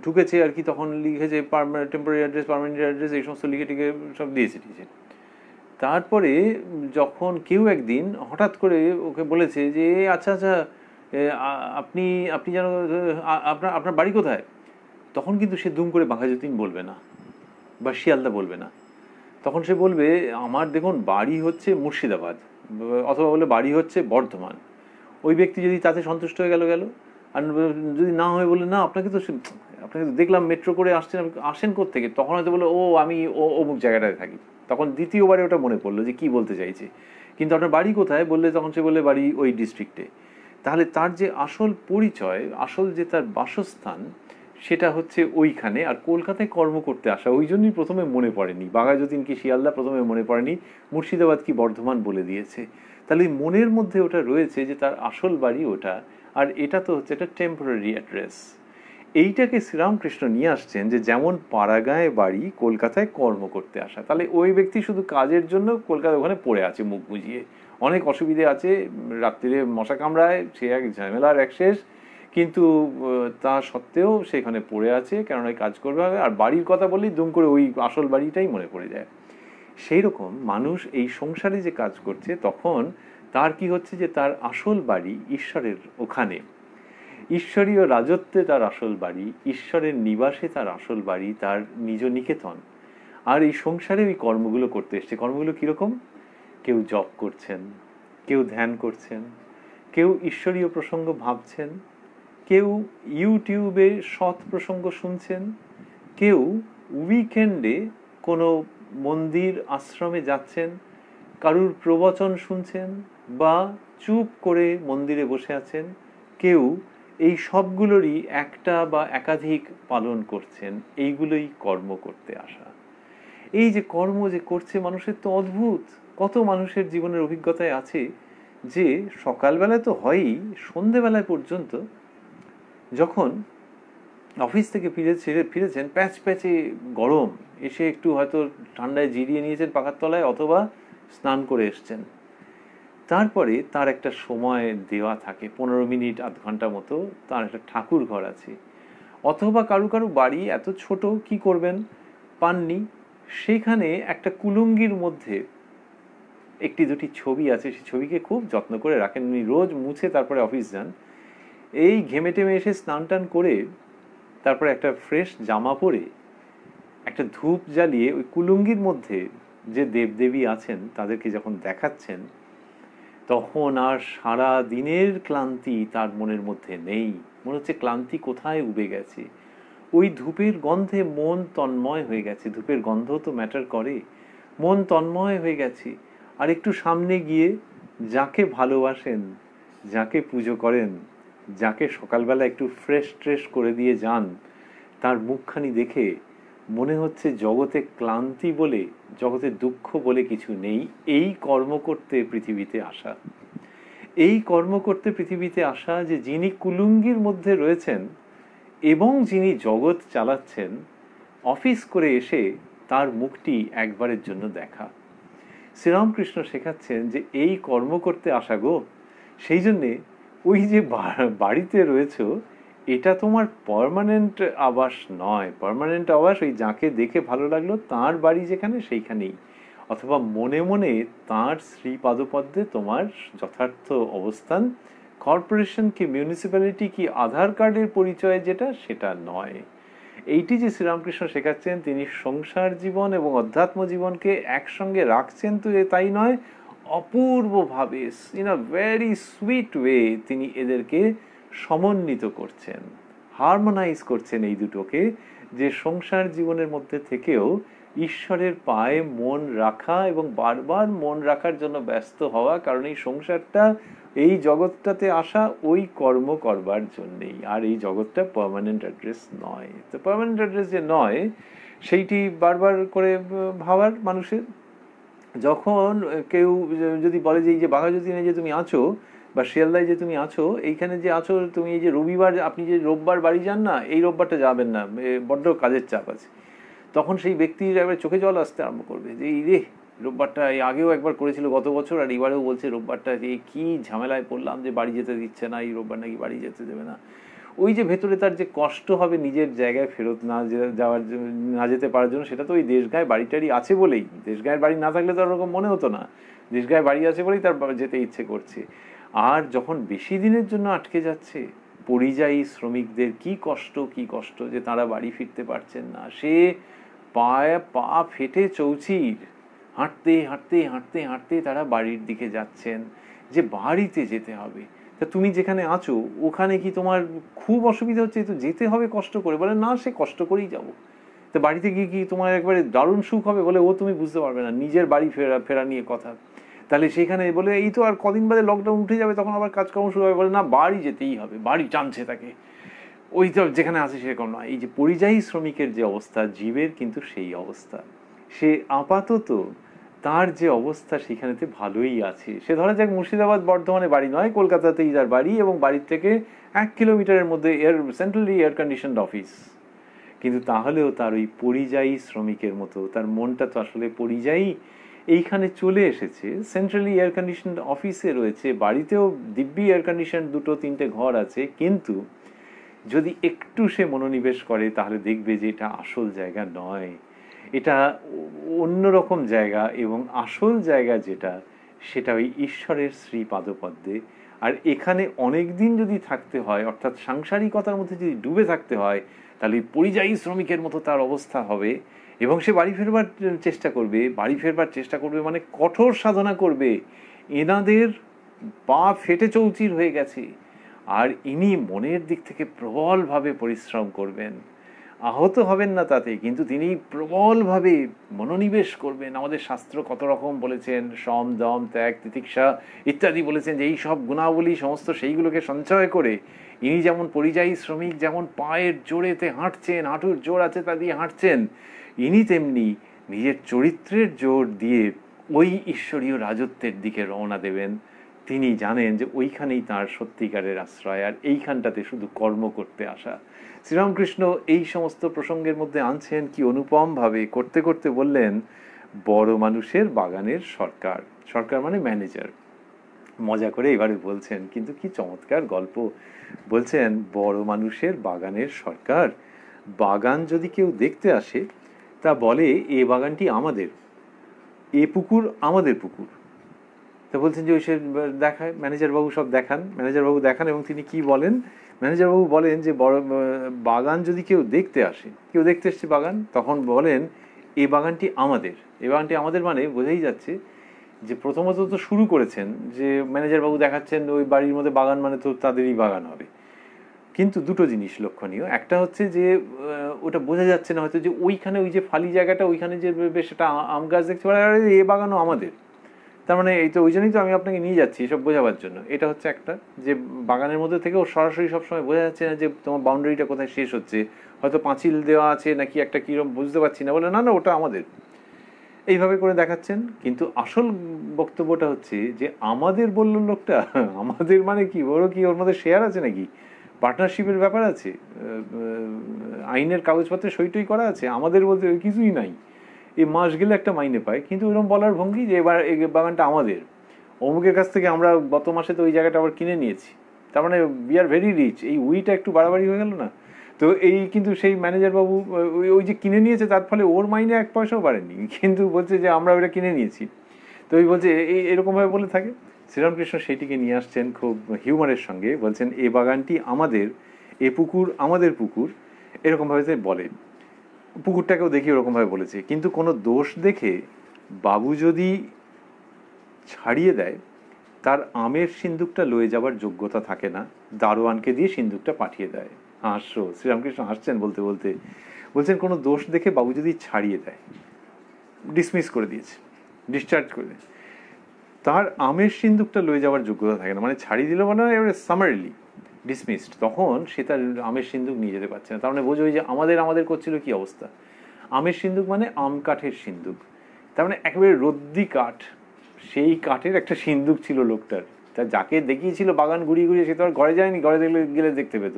ঢুকেছে আর কি, তখন লিখেছে টেম্পোরারি অ্যাড্রেস, পার্মানেন্ট অ্যাড্রেস, এই সমস্ত লিখে টিকে সব দিয়েছে। তারপরে যখন কেউ একদিন হঠাৎ করে ওকে বলেছে যে আচ্ছা আচ্ছা আপনি আপনি যেন আপনার আপনার বাড়ি কোথায়, তখন কিন্তু সে দুম করে বাঘাযতীন বলবে না বা শিয়ালদা বলবে না। তখন সে বলবে আমার দেখুন বাড়ি হচ্ছে মুর্শিদাবাদ, অথবা বলে বাড়ি হচ্ছে বর্ধমান। ওই ব্যক্তি যদি তাতে সন্তুষ্ট হয়ে গেল গেল, আর যদি না হয়ে বলে না আপনাকে তো দেখলাম মেট্রো করে আসছেন, আসেন কোত্থেকে, তখন হয়তো বলে ও আমি অমুক জায়গাটায় থাকি। তখন দ্বিতীয়বারে ওটা মনে পড়লো যে কি বলতে চাইছে। কিন্তু আপনার বাড়ি কোথায় বললে তখন সে বললে বাড়ি ওই ডিস্ট্রিক্টে। তাহলে তার যে আসল পরিচয়, আসল যে তার বাসস্থান, সেটা হচ্ছে ওইখানে। আর কলকাতায় কর্ম করতে আসা ওই জন্যই প্রথমে মনে পড়েনি বাঘাযতীন কি শিয়ালদা, প্রথমে মনে পড়েনি মুর্শিদাবাদ কি বর্ধমান বলে দিয়েছে। তাহলে মনের মধ্যে ওটা রয়েছে যে তার আসল বাড়ি ওটা, আর এটা তো হচ্ছে একটা টেম্পোরারি অ্যাড্রেস। এইটাকে শ্রীরামকৃষ্ণ নিয়ে আসছেন যে যেমন পাড়াগাঁয়ে বাড়ি, কলকাতায় কর্ম করতে আসা। তাহলে ওই ব্যক্তি শুধু কাজের জন্য কলকাতা ওখানে পড়ে আছে মুখ বুঝিয়ে, অনেক অসুবিধে আছে, রাত্রিরে মশা কামড়ায়, সে এক ঝামেলার এক শেষ, কিন্তু তা সত্ত্বেও সেখানে পড়ে আছে, কেননা কাজ করবে হবে। আর বাড়ির কথা বললেই দুম করে ওই আসল বাড়িটাই মনে পড়ে যায়। সেই রকম মানুষ এই সংসারে যে কাজ করছে, তখন তার কি হচ্ছে যে তার আসল বাড়ি ঈশ্বরের ওখানে, ঈশ্বরীয় রাজত্বে তার আসল বাড়ি, ঈশ্বরের নিবাসে তার আসল বাড়ি, তার নিজ নিকেতন। আর এই সংসারে ওই কর্মগুলো করতে এসছে। কর্মগুলো কীরকম? কেউ জপ করছেন, কেউ ধ্যান করছেন, কেউ ঈশ্বরীয় প্রসঙ্গ ভাবছেন, কেউ ইউটিউবে সৎ প্রসঙ্গ শুনছেন, কেউ উইকেন্ডে কোনো মন্দির আশ্রমে যাচ্ছেন, কারুর প্রবচন শুনছেন, বা চুপ করে মন্দিরে বসে আছেন, কেউ এই সবগুলোরই একটা বা একাধিক পালন করছেন। এইগুলোই কর্ম করতে আসা। এই যে কর্ম যে করছে মানুষের তো অদ্ভুত। কত মানুষের জীবনের অভিজ্ঞতায় আছে যে সকালবেলায় তো হয়ই, সন্ধেবেলায় পর্যন্ত যখন অফিস থেকে ফিরেছেন, প্যাচ প্যাচে গরম, এসে একটু হয়তো ঠান্ডায় জিরিয়ে নিয়েছেন পাখার তলায়, অথবা স্নান করে এসছেন, তারপরে তার একটা সময় দেওয়া থাকে 15 মিনিট আধ ঘন্টা মতো, তার একটা ঠাকুর ঘর আছে। অথবা কারু কারু বাড়ি এত ছোট, কি করবেন, পাননি, সেখানে একটা কুলুঙ্গির মধ্যে একটি দুটি ছবি আছে, সেই ছবিকে খুব যত্ন করে রাখেন উনি, রোজ মুছে তারপরে অফিস যান। এই ঘেমে টেমে এসে স্নান টান করে তারপরে একটা ফ্রেশ জামা পরে একটা ধূপ জ্বালিয়ে ওই কুলুঙ্গির মধ্যে যে দেবদেবী আছেন তাদেরকে যখন দেখাচ্ছেন, তখন আর সারা দিনের ক্লান্তি তার মনের মধ্যে নেই। মনে হচ্ছে ক্লান্তি কোথায় উবে গেছে। ওই ধূপের গন্ধে মন তন্ময় হয়ে গেছে। ধূপের গন্ধ তো ম্যাটার করে। মন তন্ময় হয়ে গেছে। আর একটু সামনে গিয়ে যাকে ভালোবাসেন, যাকে পুজো করেন, যাকে সকালবেলা একটু ফ্রেশ ট্রেশ করে দিয়ে যান, তার মুখখানি দেখে মনে হচ্ছে জগতে ক্লান্তি বলে, জগতে দুঃখ বলে কিছু নেই। এই কর্ম করতে পৃথিবীতে আসা, এই কর্ম করতে পৃথিবীতে আসা, যে যিনি কুলুঙ্গির মধ্যে রয়েছেন এবং যিনি জগৎ চালাচ্ছেন, অফিস করে এসে তার মুখটি একবারের জন্য দেখা। শ্রীরামকৃষ্ণ শেখাচ্ছেন যে এই কর্ম করতে আসা গো। সেই জন্যে ওই যে বাড়িতে রয়েছে, এটা তোমার পার্মানেন্ট আবাস নয়। পার্মানেন্ট আবাস ওই যাকে দেখে ভালো লাগলো তার বাড়ি যেখানে, সেইখানেই। অথবা মনে মনে তাঁর শ্রীপাদপদ্মে তোমার যথার্থ অবস্থান। কর্পোরেশন কি মিউনিসিপ্যালিটি কি আধার কার্ডের পরিচয় যেটা, সেটা নয়। এইটি যে শ্রীরামকৃষ্ণ শেখাচ্ছেন, তিনি সংসার জীবন এবং অধ্যাত্ম জীবনকে একসঙ্গে রাখছেন, তো তাই নয়, অপূর্বভাবে, in a very sweet way তিনি এদেরকে সমন্বিত করছেন, হারমোনাইজ করছেন এই দুটোকে, যে সংসার জীবনের মধ্যে থেকেও ঈশ্বরের পায়ে মন রাখা এবং বারবার মন রাখার জন্য ব্যস্ত হওয়া। কারণ এই সংসারটা, এই জগৎটাতে আসা ওই কর্ম করবার জন্যেই। আর এই জগৎটা পার্মানেন্ট অ্যাড্রেস নয়। তো পার্মানেন্ট অ্যাড্রেস যে নয়, সেইটি বারবার করে ভাবার মানুষের। যখন কেউ যদি বলে যে এই যে বাঘাযতীনে যে তুমি আছো, বা শিয়ালদায় যে তুমি আছো, এইখানে যে আছো তুমি, এই যে রবিবার, আপনি যে রোববার বাড়ি যান না, এই রোববারটা যাবেন না, বড্ড কাজের চাপ আছে। তখন সেই ব্যক্তির একবার চোখে জল আসতে আরম্ভ করবে যে এই রে, রোববারটা এই আগেও একবার করেছিল গত বছর, আর এবারেও বলছে রোববারটা যে কি ঝামেলায় পড়লাম যে বাড়ি যেতে দিচ্ছে না, এই রোববার নাকি বাড়ি যেতে দেবে না। ওই যে ভেতরে তার যে কষ্ট হবে নিজের জায়গায় ফেরত না যেতে পারার জন্য, সেটা তো ওই দেশগায় বাড়িটারি আছে বলেই। দেশগায়ের বাড়ি না থাকলে তো ওরকম মনে হতো না, দেশগায় বাড়ি আছে বলেই তার যেতে ইচ্ছে করছে। আর যখন বেশি দিনের জন্য আটকে যাচ্ছে, পরিযায়ী শ্রমিকদের কি কষ্ট যে তারা বাড়ি ফিরতে পারছেন না। সে পা ফেটে চৌচির, হাঁটতে হাঁটতে হাঁটতে হাঁটতে তারা বাড়ির দিকে যাচ্ছেন, যে বাড়িতে যেতে হবে। তা তুমি যেখানে আছো ওখানে কি তোমার খুব অসুবিধা হচ্ছে? তো যেতে হবে কষ্ট করে। বলে না, সে কষ্ট করেই যাবো। তো বাড়িতে গিয়ে কি তোমার একবারে দারুণ সুখ হবে? বলে ও তুমি বুঝতে পারবে না, নিজের বাড়ি ফেরা নিয়ে কথা। তাহলে সেখানে বলে এই তো আর কদিন বাদে লকডাউন উঠে যাবে, তখন আবার কাজকর্ম শুরু হবে। বলে না, বাড়ি যেতেই হবে, বাড়ি টানছে তাকে। ওই তো যেখানে আছে সেরকম নয়। এই যে পরিযায়ী শ্রমিকের যে অবস্থা, জীবের কিন্তু সেই অবস্থা। সে আপাতত তার যে অবস্থা সেখানেতে ভালোই আছে। সে ধরা যাক মুর্শিদাবাদ বর্ধমানে বাড়ি নয়, কলকাতাতেই তার বাড়ি, এবং বাড়ির থেকে 1 কিলোমিটারের মধ্যে সেন্ট্রালি এয়ার কন্ডিশনড অফিস। কিন্তু তাহলেও তার ওই পরিযায়ী শ্রমিকের মতো তার মনটা তো আসলে পরিযায়ী। এইখানে চলে এসেছে, সেন্ট্রালি এয়ার কন্ডিশনড অফিসে রয়েছে, বাড়িতেও দিব্যি এয়ার কন্ডিশন 2-3টে ঘর আছে, কিন্তু যদি একটু সে মনোনিবেশ করে তাহলে দেখবে যে এটা আসল জায়গা নয়, এটা অন্যরকম জায়গা। এবং আসল জায়গা যেটা, সেটা ওই ঈশ্বরের শ্রী পাদপদ্মে। আর এখানে অনেক দিন যদি থাকতে হয়, অর্থাৎ সাংসারিকতার মধ্যে যদি ডুবে থাকতে হয়, তাহলে পরিযায়ী শ্রমিকের মতো তার অবস্থা হবে। এবং সে বাড়ি ফেরবার চেষ্টা করবে মানে কঠোর সাধনা করবে। এনাদের পা ফেটে চৌচির হয়ে গেছে, আর ইনি মনের দিক থেকে প্রবলভাবে পরিশ্রম করবেন। আহত হবেন না তাতে, কিন্তু তিনি প্রবলভাবে মনোনিবেশ করবেন। আমাদের শাস্ত্র কত রকম বলেছেন, সম দম ত্যাগ তিতিক্ষা ইত্যাদি বলেছেন, যে এই সব গুণাবলী সমস্ত সেইগুলোকে সঞ্চয় করে ইনি যেমন পরিযায়ী শ্রমিক, যেমন পায়ের জোরেতে হাঁটছেন, হাঁটুর জোর আছে তা দিয়ে হাঁটছেন, ইনি তেমনি নিজের চরিত্রের জোর দিয়ে ওই ঈশ্বরীয় রাজত্বের দিকে রওনা দেবেন। তিনি জানেন যে ওইখানেই তার সত্যিকারের আশ্রয়, আর এইখানটাতে শুধু কর্ম করতে আসা। শ্রীরামকৃষ্ণ এই সমস্ত প্রসঙ্গের মধ্যে আনছেন কি অনুপমভাবে, করতে করতে বললেন, বড় মানুষের বাগানের সরকার। সরকার মানে ম্যানেজার। মজা করে এবারে বলছেন, কিন্তু কি চমৎকার গল্প। বলছেন, বড় মানুষের বাগানের সরকার, বাগান যদি কেউ দেখতে আসে তা বলে এ বাগানটি আমাদের, এ পুকুর আমাদের পুকুর। তা বলছেন যে ওই সে দেখায়, ম্যানেজারবাবু সব দেখান, ম্যানেজারবাবু দেখান, এবং তিনি কি বলেন, ম্যানেজারবাবু বলেন যে বড় বাগান যদি কেউ দেখতে আসে, কেউ দেখতে এসছে বাগান, তখন বলেন এই বাগানটি আমাদের। এই বাগানটি আমাদের মানে বোঝাই যাচ্ছে যে প্রথমত তো শুরু করেছেন যে ম্যানেজারবাবু দেখাচ্ছেন ওই বাড়ির মধ্যে বাগান মানে তো তাদেরই বাগান হবে। কিন্তু দুটো জিনিস লক্ষণীয়, একটা হচ্ছে যে ওটা বোঝা যাচ্ছে না হয়তো যে ওইখানে ওই যে ফালি জায়গাটা, ওইখানে যে বেশ একটা আম গাছ দেখতে পারে, এ বাগানও আমাদের। তার মানে এই তো ওই জন্যই তো আমি আপনাকে নিয়ে যাচ্ছি এসব বোঝাবার জন্য। এটা হচ্ছে একটা, যে বাগানের মধ্যে থেকেও সরাসরি সবসময় বোঝা যাচ্ছে না যে তোমার বাউন্ডারিটা কোথায় শেষ হচ্ছে, হয়তো পাঁচিল দেওয়া আছে নাকি একটা কিরম বুঝতে পারছি না, বলে না না ওটা আমাদের, এইভাবে করে দেখাচ্ছেন। কিন্তু আসল বক্তব্যটা হচ্ছে যে আমাদের বলল লোকটা, আমাদের মানে কি, ওরও কি ওর মধ্যে শেয়ার আছে নাকি, পার্টনারশিপের ব্যাপার আছে, আইনের কাগজপত্রে সইটই করা আছে? আমাদের বলতে কিছুই নাই, এই মাস গেলে একটা মাইনে পায়, কিন্তু ওরকম বলার ভঙ্গি যে এবার এই বাগানটা আমাদের, অমুকের কাছ থেকে আমরা গত মাসে তো ওই জায়গাটা আবার কিনে নিয়েছি, তার মানে উই আর ভেরি রিচ। এই উইটা একটু বাড়াবাড়ি হয়ে গেল না? তো এই কিন্তু সেই ম্যানেজার বাবু ওই যে কিনে নিয়েছে, তার ফলে ওর মাইনে 1 পয়সাও বাড়েনি, কিন্তু বলছে যে আমরা ওইটা কিনে নিয়েছি। তো ওই বলছে এরকমভাবে বলে থাকে। শ্রীরামকৃষ্ণ সেইটিকে নিয়ে আসছেন খুব হিউমারের সঙ্গে, বলছেন এ বাগানটি আমাদের, এ পুকুর আমাদের পুকুর, এরকমভাবে বলে। পুকুরটাকেও দেখি ওরকমভাবে বলেছে, কিন্তু কোনো দোষ দেখে বাবু যদি ছাড়িয়ে দেয়, তার আমের সিন্দুকটা লয়ে যাবার যোগ্যতা থাকে না, দারোয়ানকে দিয়ে সিন্দুকটা পাঠিয়ে দেয়। হাসো, শ্রীরামকৃষ্ণ হাসছেন বলতে বলতে, বলছেন কোনো দোষ দেখে বাবু যদি ছাড়িয়ে দেয়, ডিসমিস করে দিয়েছে, ডিসচার্জ করে দিয়েছে, তার আমের সিন্দুকটা লয়ে যাওয়ার যোগ্যতা থাকে না, মানে ছাড়িয়ে দিল মানে এবারে সামারিলি ডিসমিসড, তখন সে তার আমের সিন্দুক নিয়ে যেতে পারছে না। তার মানে বোঝো যে আমাদের করছিল কি অবস্থা। আমের সিন্দুক মানে আম কাঠের সিন্দুক, তার মানে একেবারে রদ্দি কাঠ, সেই কাঠের একটা সিন্দুক ছিল লোকটার। তা যাকে দেখিয়েছিল বাগান ঘুরিয়ে ঘুরিয়ে, সে তো আর ঘরে যায়নি, ঘরে গেলে দেখতে পেত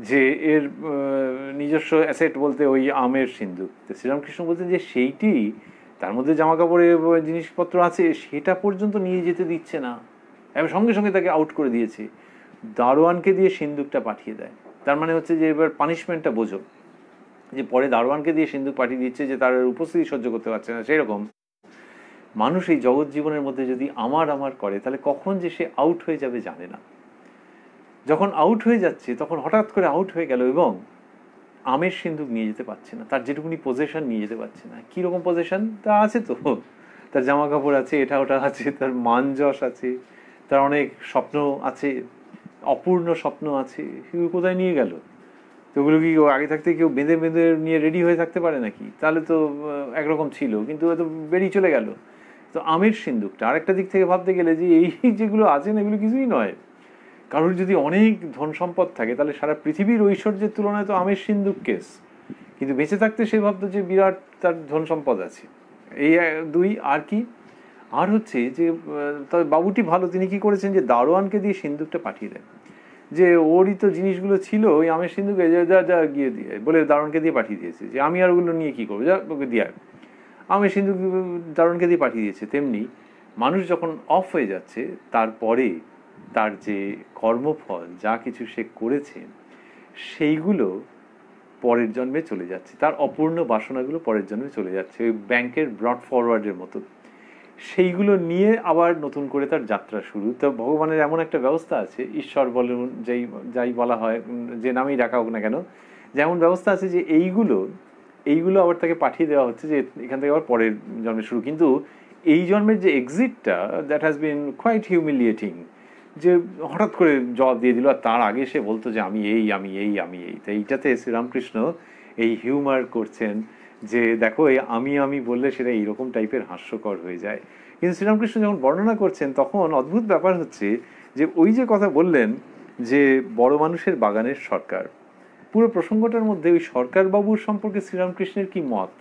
যে এর নিজস্ব অ্যাসেট বলতে ওই আমের সিন্দুক। তো শ্রীরামকৃষ্ণ বলতেন যে সেইটি, তার মধ্যে জামা কাপড়ের জিনিসপত্র আছে, সেটা পর্যন্ত নিয়ে যেতে দিচ্ছে না, এবার সঙ্গে সঙ্গে তাকে আউট করে দিয়েছে, দারোয়ানকে দিয়ে সিন্দুকটা পাঠিয়ে দেয়। তার মানে হচ্ছে যে এবার পানিশমেন্টটা বোঝো, যে পরে দারোয়ানকে দিয়ে সিন্দুক পাঠিয়ে দিচ্ছে যে তার উপস্থিতি সহ্য করতে পারছে না। সেই রকম মানুষ এই জগৎ জীবনের মধ্যে যদি আমার আমার করে তাহলে কখন যে সে আউট হয়ে যাবে জানে না। যখন আউট হয়ে যাচ্ছে তখন হঠাৎ করে আউট হয়ে গেল এবং আমের সিন্ধুক নিয়ে যেতে পারছে না, তার যেটুকুনি পজেশন নিয়ে যেতে পারছে না। কীরকম পজেশন? তা আছে তো, তার জামা কাপড় আছে, এটা ওটা আছে, তার মান যশ আছে, তার অনেক স্বপ্ন আছে, অপূর্ণ স্বপ্ন আছে, সেগুলো কোথায় নিয়ে গেল? তো ওগুলো কি আগে থাকতে কেউ বেঁধে বেঁধে নিয়ে রেডি হয়ে থাকতে পারে নাকি? তাহলে তো একরকম ছিল, কিন্তু হয়তো বেরিয়ে চলে গেল। তো আমের সিন্ধুকটা আরেকটা দিক থেকে ভাবতে গেলে যে এই যেগুলো আছে না এগুলো কিছুই নয়। কারোর যদি অনেক ধন সম্পদ থাকে তাহলে সারা পৃথিবীর ঐশ্বর্যের তুলনায় তো আমের সিন্ধুক কেস, কিন্তু বেঁচে থাকতে সে ভাবতো যে বিরাট তার ধন সম্পদ আছে। এই দুই। আর কি? আর হচ্ছে যে তবে বাবুটি ভালো, তিনি কি করেছেন যে দারোয়ানকে দিয়ে সিন্ধুকটা পাঠিয়ে দেন, যে ওরই তো জিনিসগুলো ছিল ওই আমের সিন্ধুকে, যা যা গিয়ে দিয়ে বলে দারোয়ানকে দিয়ে পাঠিয়ে দিয়েছে, যে আমি আর ওগুলো নিয়ে কি করবো, যা ওকে দিয়ে আমের সিন্ধুক দারোয়ানকে দিয়ে পাঠিয়ে দিয়েছে। তেমনি মানুষ যখন অফ হয়ে যাচ্ছে তারপরে তার যে কর্মফল যা কিছু সে করেছে সেইগুলো পরের জন্মে চলে যাচ্ছে, তার অপূর্ণ বাসনাগুলো পরের জন্মে চলে যাচ্ছে, ওই ব্যাংকের ব্রড ফরওয়ার্ডের মতো। সেইগুলো নিয়ে আবার নতুন করে তার যাত্রা শুরু। তো ভগবানের এমন একটা ব্যবস্থা আছে, ঈশ্বর বলুন যাই বলা হয়, যে নামেই ডাকা হোক না কেন, যেমন ব্যবস্থা আছে যে এইগুলো আবার তাকে পাঠিয়ে দেওয়া হচ্ছে যে এখান থেকে আবার পরের জন্মে শুরু। কিন্তু এই জন্মের যে এক্সিটটা, that has been quite humiliating, যে হঠাৎ করে জবাব দিয়ে দিল, আর তার আগে সে বলতো যে আমি এই আমি এই আমি এই। তো এইটাতে শ্রীরামকৃষ্ণ এই হিউমার করছেন যে দেখো এই আমি বললে সেটা এইরকম টাইপের হাস্যকর হয়ে যায়। কিন্তু শ্রীরামকৃষ্ণ যখন বর্ণনা করছেন তখন অদ্ভুত ব্যাপার হচ্ছে যে ওই যে কথা বললেন যে বড় মানুষের বাগানের সরকার, পুরো প্রসঙ্গটার মধ্যে ওই সরকার বাবুর সম্পর্কে শ্রীরামকৃষ্ণের কি মত,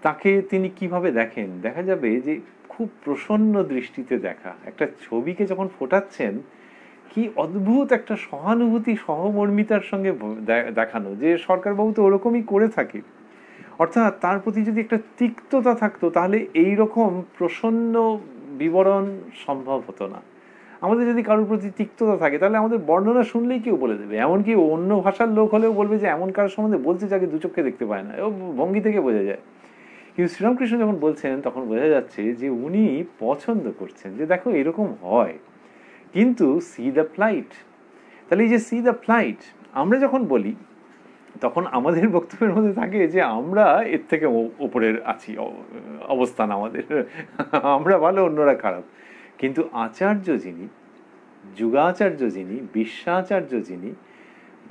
তাকে তিনি কিভাবে দেখেন, দেখা যাবে যে খুব প্রসন্ন দৃষ্টিতে দেখা। একটা ছবিকে যখন ফোটাচ্ছেন কি অদ্ভুত একটা সহানুভূতি সহমর্মিতার সঙ্গে দেখানো, যে সরকারবাবু তো ওরকমই করে থাকে। অর্থাৎ তার প্রতি যদি একটা তিক্ততা থাকতো তাহলে এইরকম প্রসন্ন বিবরণ সম্ভব হতো না। আমাদের যদি কারোর প্রতি তিক্ততা থাকে তাহলে আমাদের বর্ণনা শুনলেই কেউ বলে দেবে, এমনকি অন্য ভাষার লোক হলেও বলবে যে এমন কারোর সম্বন্ধে বলছে যাকে দু চোখে দেখতে পায় না, ও ভঙ্গি থেকে বোঝা যায়। কিন্তু শ্রীরামকৃষ্ণ যখন বলছেন তখন বোঝা যাচ্ছে যে উনি পছন্দ করছেন যে দেখো এরকম হয়, কিন্তু সি দ্য প্লাইট। তাহলে এই যে সি দ্য প্লাইট আমরা যখন বলি তখন আমাদের বক্তব্যের মধ্যে থাকে যে আমরা এর থেকে ওপরের আছি, অবস্থান আমাদের, আমরা ভালো অন্যরা খারাপ। কিন্তু আচার্য যিনি, যুগাচার্য যিনি, বিশ্বাচার্য যিনি,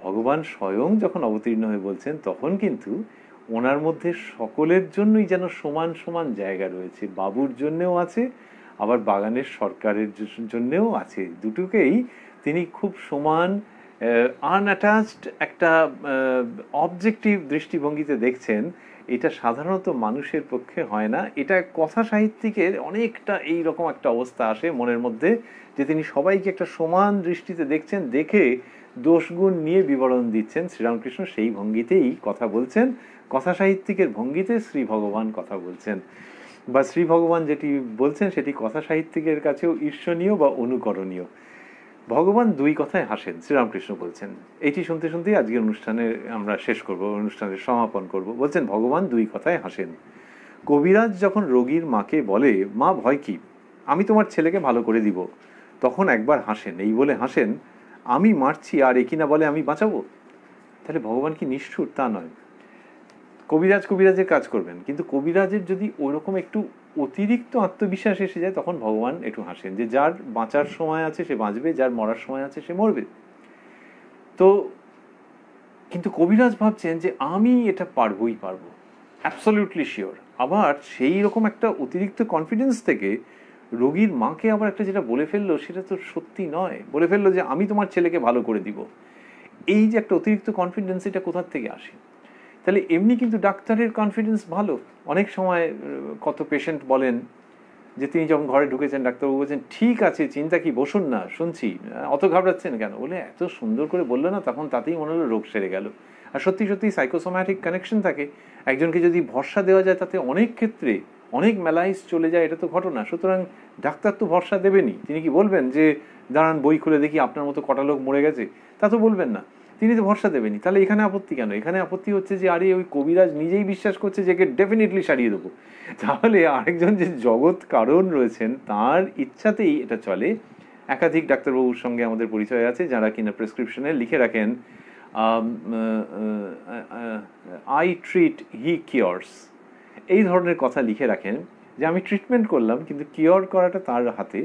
ভগবান স্বয়ং যখন অবতীর্ণ হয়ে বলছেন তখন কিন্তু ওনার মধ্যে সকলের জন্যই যেন সমান সমান জায়গা রয়েছে। বাবুর জন্যেও আছে, আবার বাগানের সরকারের জন্যেও আছে। দুটোকেই তিনি খুব সমান আনঅ্যাটাচড একটা অবজেক্টিভ দৃষ্টিভঙ্গিতে দেখছেন। এটা সাধারণত মানুষের পক্ষে হয় না। এটা কথা সাহিত্যিকের অনেকটা এইরকম একটা অবস্থা আসে মনের মধ্যে, যে তিনি সবাইকে একটা সমান দৃষ্টিতে দেখছেন, দেখে দোষগুণ নিয়ে বিবরণ দিচ্ছেন। শ্রীরামকৃষ্ণ সেই ভঙ্গিতেই কথা বলছেন, কথা সাহিত্যিকের ভঙ্গিতে শ্রী ভগবান কথা বলছেন, বা শ্রী ভগবান যেটি বলছেন সেটি কথা সাহিত্যিকের কাছেও ঈর্ষণীয় বা অনুকরণীয়। ভগবান দুই কথায় হাসেন, শ্রীরামকৃষ্ণ বলছেন। এটি শুনতে শুনতেই আজকের অনুষ্ঠানে আমরা শেষ করব, অনুষ্ঠানের সমাপন করব। বলছেন ভগবান দুই কথায় হাসেন। কবিরাজ যখন রোগীর মাকে বলে মা ভয় কি, আমি তোমার ছেলেকে ভালো করে দিব, তখন একবার হাসেন, এই বলে হাসেন আমি মারছি আর এ কিনা বলে আমি বাঁচাবো। তাহলে ভগবান কি নিষ্ঠুর? তা নয়। কবিরাজের কাজ করবেন, কিন্তু কবিরাজের যদি ওইরকম একটু অতিরিক্ত আত্মবিশ্বাস এসে যায় তখন ভগবান একটু হাসেন, যে যার বাঁচার সময় আছে সে বাঁচবে, যার মরার সময় আছে সে মরবে। তো কিন্তু কবিরাজ ভাবছেন যে আমি এটা পারবো, অ্যাবসলিউটলি শিওর। আবার সেই রকম একটা অতিরিক্ত কনফিডেন্স থেকে রোগীর মাকে আবার একটা যেটা বলে ফেললো সেটা তো সত্যি নয়, বলে ফেললো যে আমি তোমার ছেলেকে ভালো করে দিব। এই যে একটা অতিরিক্ত কনফিডেন্স, এটা কোথার থেকে আসে? তাহলে এমনি কিন্তু ডাক্তারের কনফিডেন্স ভালো। অনেক সময় কত পেশেন্ট বলেন যে তিনি যখন ঘরে ঢুকেছেন ডাক্তারবাবু বলছেন ঠিক আছে চিন্তা কি, বসুন না, শুনছি, অত ঘাবড়াচ্ছেন কেন, বলে এত সুন্দর করে বললো না, তখন তাতেই মনে হলো রোগ সেরে গেল। আর সত্যি সত্যি সাইকোসোম্যাটিক কানেকশন থাকে, একজনকে যদি ভরসা দেওয়া যায় তাতে অনেক ক্ষেত্রে অনেক মেলাইস চলে যায়, এটা তো ঘটনা। সুতরাং ডাক্তার তো ভরসা দেবেনই, তিনি কি বলবেন যে দাঁড়ান বই খুলে দেখি আপনার মতো কটা লোক মরে গেছে, তা তো বলবেন না। তিনি তো ভরসা দেবেনি, তাহলে এখানে আপত্তি কেন? এখানে আপত্তি হচ্ছে যে আরে ওই কবিরাজ নিজেই বিশ্বাস করছে যে একে ডেফিনেটলি সারিয়ে দেবো, তাহলে আরেকজন যে জগৎ কারণ রয়েছেন তার ইচ্ছাতেই এটা চলে। একাধিক ডাক্তারবাবুর সঙ্গে আমাদের পরিচয় আছে যারা কিনা প্রেসক্রিপশনে লিখে রাখেন আই ট্রিট হি কিওরস, এই ধরনের কথা লিখে রাখেন যে আমি ট্রিটমেন্ট করলাম কিন্তু কিওর করাটা তার হাতে।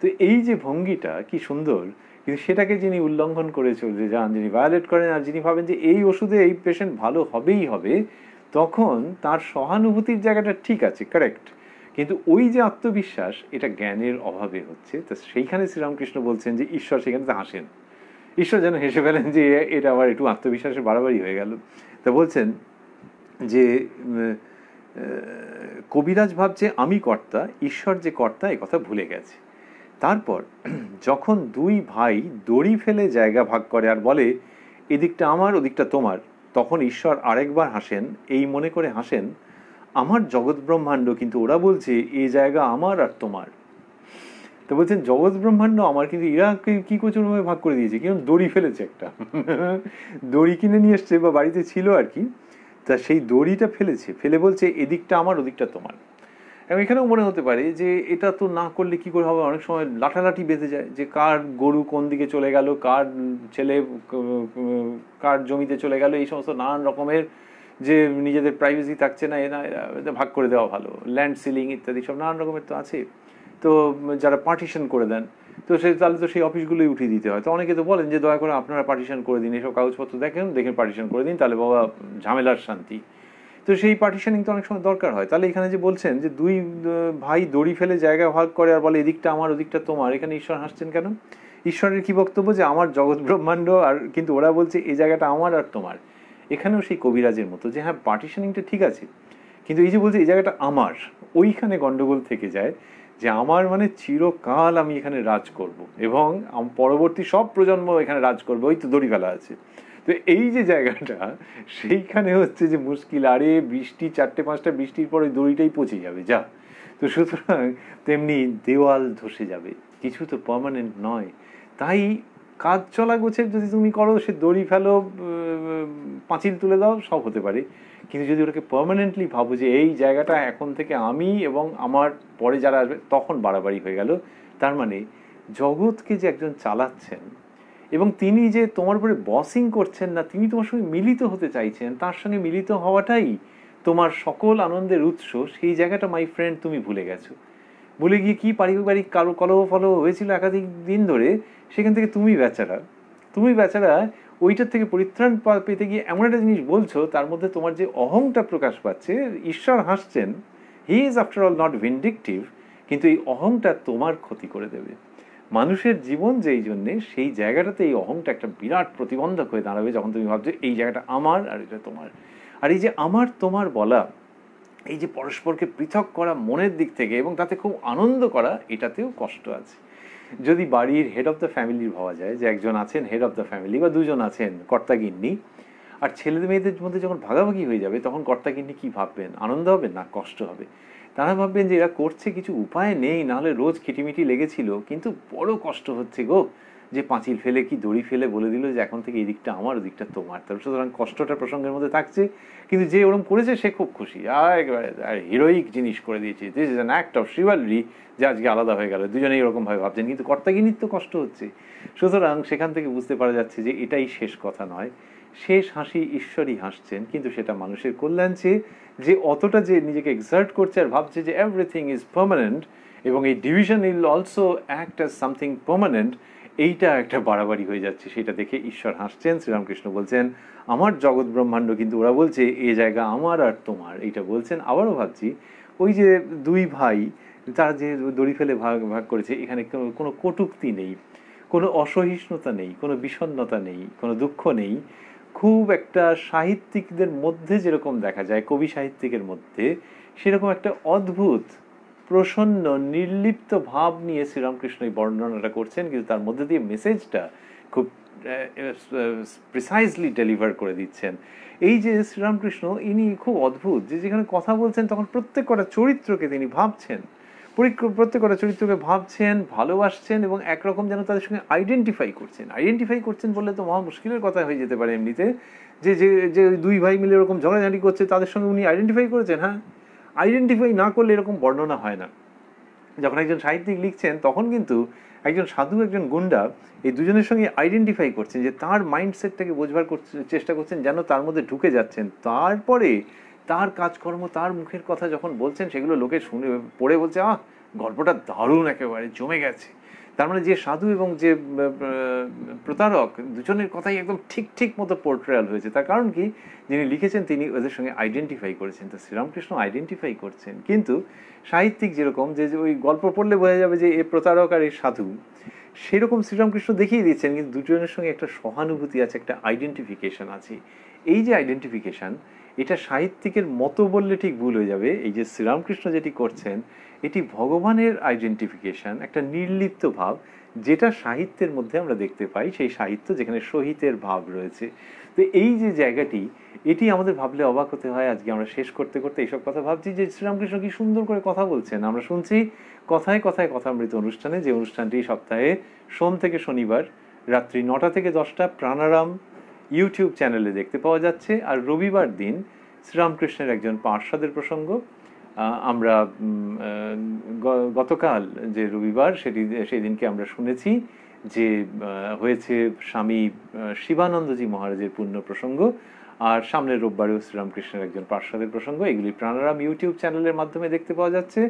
তো এই যে ভঙ্গিটা কি সুন্দর, কিন্তু সেটাকে যিনি উল্লঙ্ঘন করে চলে যান, যিনি ভায়োলেট করেন, আর যিনি ভাবেন যে এই ওষুধে এই পেশেন্ট ভালো হবেই হবে, তখন তার সহানুভূতির জায়গাটা ঠিক আছে, কারেক্ট, কিন্তু ওই যে আত্মবিশ্বাস এটা জ্ঞানের অভাবে হচ্ছে। তো সেইখানে শ্রীরামকৃষ্ণ বলছেন যে ঈশ্বর সেখানে তো হাসেন, ঈশ্বর যেন হেসে ফেলেন যে এটা আবার একটু আত্মবিশ্বাসের বাড়াবাড়ি হয়ে গেল। তা বলছেন যে কবিরাজ ভাবছে আমি কর্তা, ঈশ্বর যে কর্তা এ কথা ভুলে গেছে। তারপর যখন দুই ভাই দড়ি ফেলে জায়গা ভাগ করে আর বলে এদিকটা আমার ওদিকটা তোমার, তখন ঈশ্বর আরেকবার হাসেন, এই মনে করে হাসেন আমার জগৎ ব্রহ্মাণ্ড কিন্তু ওরা বলছে এই জায়গা আমার আর তোমার। তো বলছেন জগৎ ব্রহ্মাণ্ড আমার, কিন্তু এরা কি কচুরভাবে ভাগ করে দিয়েছে, কিরকম দড়ি ফেলেছে একটা দড়ি কিনে নিয়ে এসছে বা বাড়িতে ছিল আর কি, তা সেই দড়িটা ফেলেছে, ফেলে বলছে এদিকটা আমার ওদিকটা তোমার। এবং এখানেও মনে হতে পারে যে এটা তো না করলে কি করে হবে, অনেক সময় লাঠালাঠি বেঁধে যায় যে কার গরু কোন দিকে চলে গেল, কার ছেলে কার জমিতে চলে গেল, এই সমস্ত নানান রকমের যে নিজেদের প্রাইভেসি থাকছে না, এটা ভাগ করে দেওয়া ভালো, ল্যান্ড সিলিং ইত্যাদি সব নানান রকমের তো আছে। তো যারা পার্টিশন করে দেন তো তাহলে তো সেই অফিসগুলোই উঠিয়ে দিতে হয়। তো অনেকে তো বলেন যে দয়া করে আপনারা পার্টিশন করে দিন, এসব কাগজপত্র দেখেন পার্টিশন করে দিন, তাহলে বাবা ঝামেলার শান্তি। তো সেই পার্টিশনিং তো অনেক সময় দরকার হয়। তাহলে এখানে যে বলছেন যে দুই ভাই দড়ি ফেলে জায়গা ভাগ করে আর বলে এদিকটা আমার ওদিকটা তোমার, এখানে ঈশ্বর হাসছেন কেন? ঈশ্বরের কি বক্তব্য যে আমার জগৎ ব্রহ্মাণ্ড, আর কিন্তু ওরা বলছে এই জায়গাটা আমার আর তোমার। এখানেও সেই কবিরাজের মতো যে হ্যাঁ পার্টিশনিংটা ঠিক আছে, কিন্তু এই যে বলছে এই জায়গাটা আমার, ওইখানে গন্ডগোল থেকে যায় যে আমার মানে চিরকাল আমি এখানে রাজ করব এবং পরবর্তী সব প্রজন্ম এখানে রাজ করবে, ওই তো দড়ি ফেলা আছে। তো এই যে জায়গাটা, সেইখানে হচ্ছে যে মুশকিল, আরে বৃষ্টি 4-5টা বৃষ্টির পর ওই দড়িটাই পচে যাবে যা। তো সুতরাং তেমনি দেওয়াল ধসে যাবে, কিছু তো পার্মানেন্ট নয়। তাই কাজ চলা গোছের যদি তুমি করো, সে দড়ি ফেলো, পাঁচিল তুলে দাও, সব হতে পারে, কিন্তু যদি ওটাকে পার্মানেন্টলি ভাবো যে এই জায়গাটা এখন থেকে আমি এবং আমার পরে যারা আসবে, তখন বাড়াবাড়ি হয়ে গেল। তার মানে জগৎকে যে একজন চালাচ্ছেন এবং তিনি যে তোমার উপরে বসিং করছেন না, তিনি তোমার সঙ্গে মিলিত হতে চাইছেন, তার সঙ্গে মিলিত হওয়াটাই তোমার সকল আনন্দের উৎস, সেই জায়গাটা মাই ফ্রেন্ড তুমি ভুলে গেছো। ভুলে গিয়ে কি পারিবারিক কলহ ফলহ হয়েছিল একাধিক দিন ধরে, সেখান থেকে তুমি বেচারা ওইটার থেকে পরিত্রাণ পেতে গিয়ে এমন একটা জিনিস বলছো, তার মধ্যে তোমার যে অহংটা প্রকাশ পাচ্ছে। ঈশ্বর হাসছেন, he is after all not vindictive, কিন্তু এই অহংটা তোমার ক্ষতি করে দেবে। মানুষের জীবন যেই জন্যে, সেই জায়গাটাতে এই অহংটা একটা বিরাট প্রতিবন্ধক হয়ে দাঁড়াবে যখন তুমি ভাবছো এই জায়গাটা আমার আর এটা তোমার। আর এই যে আমার তোমার বলা, এই যে পরস্পরকে পৃথক করা মনের দিক থেকে এবং তাতে খুব আনন্দ করা, এটাতেও কষ্ট আছে। যদি বাড়ির হেড অফ দ্য ফ্যামিলির ভাবা যায় যে একজন আছেন হেড অফ দ্য ফ্যামিলি বা দুজন আছেন কর্তাগিন্নি, আর ছেলে মেয়েদের মধ্যে যখন ভাগাভাগি হয়ে যাবে তখন কর্তাগিন্নি কি ভাববেন? আনন্দ হবে না কষ্ট হবে? তারা ভাববেন যে এরা করছে কিছু উপায় নেই, নাহলে রোজ খিটিমিটি লেগেছিল, কিন্তু বড় কষ্ট হচ্ছে গো, যে পাঁচিল ফেলে কি দড়ি ফেলে বলে দিল যে এখন থেকে এই দিকটা আমার ওদিকটা তোমার। তার সুতরাং কষ্টটা প্রসঙ্গের মধ্যে থাকছে, কিন্তু যে ওরম করেছে সে খুব খুশি, আর একেবারে হিরোইক জিনিস করে দিয়েছে, this is an act of chivalry, যে আজকে আলাদা হয়ে গেল। দুজনেই এরকমভাবে ভাবছেন, কিন্তু কর্তাগিনীর তো কষ্ট হচ্ছে। সুতরাং সেখান থেকে বুঝতে পারা যাচ্ছে যে এটাই শেষ কথা নয়, শেষ হাসি ঈশ্বরই হাসছেন, কিন্তু সেটা মানুষের কল্যাণ চেয়ে, যে অতটা যে নিজেকে এক্সার্ট করছে আর ভাবছে যে এভরিথিং ইজ পার্মানেন্ট এবং এই division will also act as something permanent, এইটা একটা বাড়াবাড়ি হয়ে যাচ্ছে। সেটা দেখে ঈশ্বর হাসছেন। শ্রীরামকৃষ্ণ বলছেন আমার জগৎ ব্রহ্মাণ্ড, কিন্তু ওরা বলছে এ জায়গা আমার আর তোমার, এইটা বলছেন। আবারও ভাবছি ওই যে দুই ভাই তারা যে দড়ি ফেলে ভাগ করেছে, এখানে কোনো কটূক্তি নেই, কোনো অসহিষ্ণুতা নেই, কোনো বিষণ্ণতা নেই, কোনো দুঃখ নেই। খুব একটা সাহিত্যিকদের মধ্যে যেরকম দেখা যায়, কবি সাহিত্যিকের মধ্যে, সেরকম একটা অদ্ভুত প্রসন্ন নির্লিপ্ত ভাব নিয়ে শ্রীরামকৃষ্ণ এই বর্ণনাটা করছেন, কিন্তু তার মধ্যে দিয়ে মেসেজটা খুব প্রিসাইজলি ডেলিভার করে দিচ্ছেন। এই যে শ্রীরামকৃষ্ণ, ইনি খুব অদ্ভুত, যে যেখানে কথা বলছেন তখন প্রত্যেক কটা চরিত্রকে তিনি ভাবছেন, প্রত্যেকটা চরিত্রকে ভাবছেন, ভালোবাসছেন এবং একরকম যেন তাদের সঙ্গে আইডেন্টিফাই করছেন বললে তো মহা মুশকিলের কথা হয়ে যেতে পারে এমনিতে, যে যে যে দুই ভাই মিলে এরকম ঝগড়াঝাঁটি করছে তাদের সঙ্গে উনি আইডেন্টিফাই করেছেন। হ্যাঁ, আইডেন্টিফাই না করলে এরকম বর্ণনা হয় না। যখন একজন সাহিত্যিক লিখছেন তখন কিন্তু একজন সাধু, একজন গুন্ডা, এই দুজনের সঙ্গে আইডেন্টিফাই করছেন, যে তার মাইন্ডসেটটাকে বোঝবার চেষ্টা করছেন, যেন তার মধ্যে ঢুকে যাচ্ছেন। তারপরে তার কাজকর্ম, তার মুখের কথা যখন বলছেন, সেগুলো লোকে শুনে পড়ে বলছে, গল্পটা দারুণ, একেবারে জমে গেছে। তার মানে যে সাধু এবং যে প্রতারক, দুজনের কথাই একদম ঠিক ঠিক মতো পোর্ট্রেয়াল হয়েছে। তার কারণ কি, যিনি লিখেছেন তিনি ওদের সঙ্গে আইডেন্টিফাই করেছেন। তো শ্রীরামকৃষ্ণ আইডেন্টিফাই করছেন, কিন্তু সাহিত্যিক যেরকম যে ওই গল্প পড়লে বোঝা যাবে যে এ প্রতারক আর এই সাধু, সেরকম শ্রীরামকৃষ্ণ দেখিয়ে দিচ্ছেন, কিন্তু দুজনের সঙ্গে একটা সহানুভূতি আছে, একটা আইডেন্টিফিকেশন আছে। এই যে আইডেন্টিফিকেশন, এটা সাহিত্যিকের মতো বললে ঠিক ভুল হয়ে যাবে। এই যে শ্রীরামকৃষ্ণ যেটি করছেন, এটি ভগবানের আইডেন্টিফিকেশন, একটা নির্লিপ্ত ভাব, যেটা সাহিত্যের মধ্যে আমরা দেখতে পাই, সেই সাহিত্য যেখানে সহিতের ভাব রয়েছে। তো এই যে জায়গাটি, এটি আমাদের ভাবলে অবাক হতে হয়। আজকে আমরা শেষ করতে করতে এইসব কথা ভাবছি যে শ্রীরামকৃষ্ণ কি সুন্দর করে কথা বলছেন। আমরা শুনছি কথায় কথায় কথামৃত অনুষ্ঠানে, যে অনুষ্ঠানটি সপ্তাহে সোম থেকে শনিবার রাত্রি 9টা থেকে 10টা প্রাণারাম ইউটিউব চ্যানেলে দেখতে পাওয়া যাচ্ছে। আর রবিবার দিন শ্রীরামকৃষ্ণের একজন পার্ষদের প্রসঙ্গ। আমরা গতকাল যে রবিবার, সেই দিনকে আমরা শুনেছি যে হয়েছে স্বামী শিবানন্দজি মহারাজের পুণ্য প্রসঙ্গ। আর সামনের রোববারেও শ্রীরামকৃষ্ণের একজন পার্ষদের প্রসঙ্গ। এগুলি প্রাণারাম ইউটিউব চ্যানেলের মাধ্যমে দেখতে পাওয়া যাচ্ছে,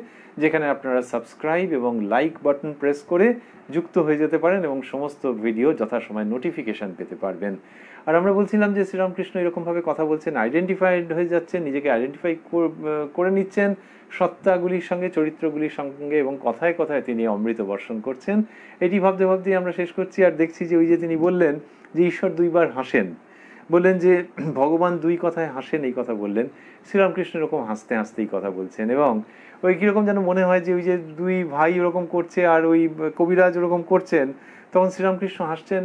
যেখানে আপনারা সাবস্ক্রাইব এবং লাইক বাটন প্রেস করে যুক্ত হয়ে যেতে পারেন এবং সমস্ত ভিডিও যথাসময় নোটিফিকেশন পেতে পারবেন। আর আমরা বলছিলাম যে শ্রীরামকৃষ্ণ এরকমভাবে কথা বলছেন, আইডেন্টিফাইড হয়ে যাচ্ছেন, নিজেকে আইডেন্টিফাই করে নিচ্ছেন সত্তাগুলির সঙ্গে, চরিত্রগুলির সঙ্গে, এবং কথায় কথায় তিনি অমৃত বর্ষণ করছেন। এটি ভাবতে ভাবতেই আমরা শেষ করছি। আর দেখছি যে ওই যে তিনি বললেন যে ঈশ্বর দুইবার হাসেন, বললেন যে ভগবান দুই কথায় হাসেন, এই কথা বললেন। শ্রীরামকৃষ্ণ এরকম হাসতে হাসতেই কথা বলছেন, এবং ওই কীরকম যেন মনে হয় যে ওই যে দুই ভাই ওরকম করছে আর ওই কবিরাজ ওরকম করছেন, তখন শ্রীরামকৃষ্ণ হাসছেন,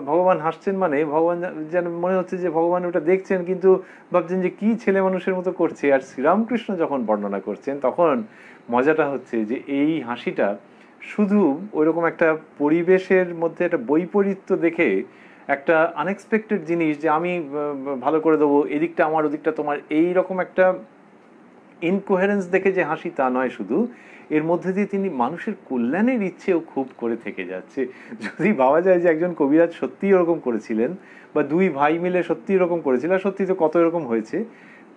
ভগবান হাসছেন, মানে ভগবান যেন মনে হচ্ছে যে ভগবান ওটা দেখছেন, কিন্তু ভাবছেন যে কি ছেলে মানুষের মতো করছে। আর শ্রীরামকৃষ্ণ যখন বর্ণনা করছেন, তখন মজাটা হচ্ছে যে এই হাসিটা শুধু ওইরকম একটা পরিবেশের মধ্যে একটা বৈপরীত্য দেখে, একটা আনএক্সপেক্টেড জিনিস, যে আমি ভালো করে দেবো, এদিকটা আমার ওদিকটা তোমার, এই রকম একটা ইনকোহেরেন্স দেখে যে হাসি, তা নয়। শুধু এর মধ্যে দিয়ে তিনি মানুষের কল্যাণের ইচ্ছেও খুব করে থেকে যাচ্ছে। যদি ভাবা যায় যে একজন কবিরাজ সত্যিই ওরকম করেছিলেন, বা দুই ভাই মিলে সত্যি এরকম করেছিল, সত্যি তো কত এরকম হয়েছে,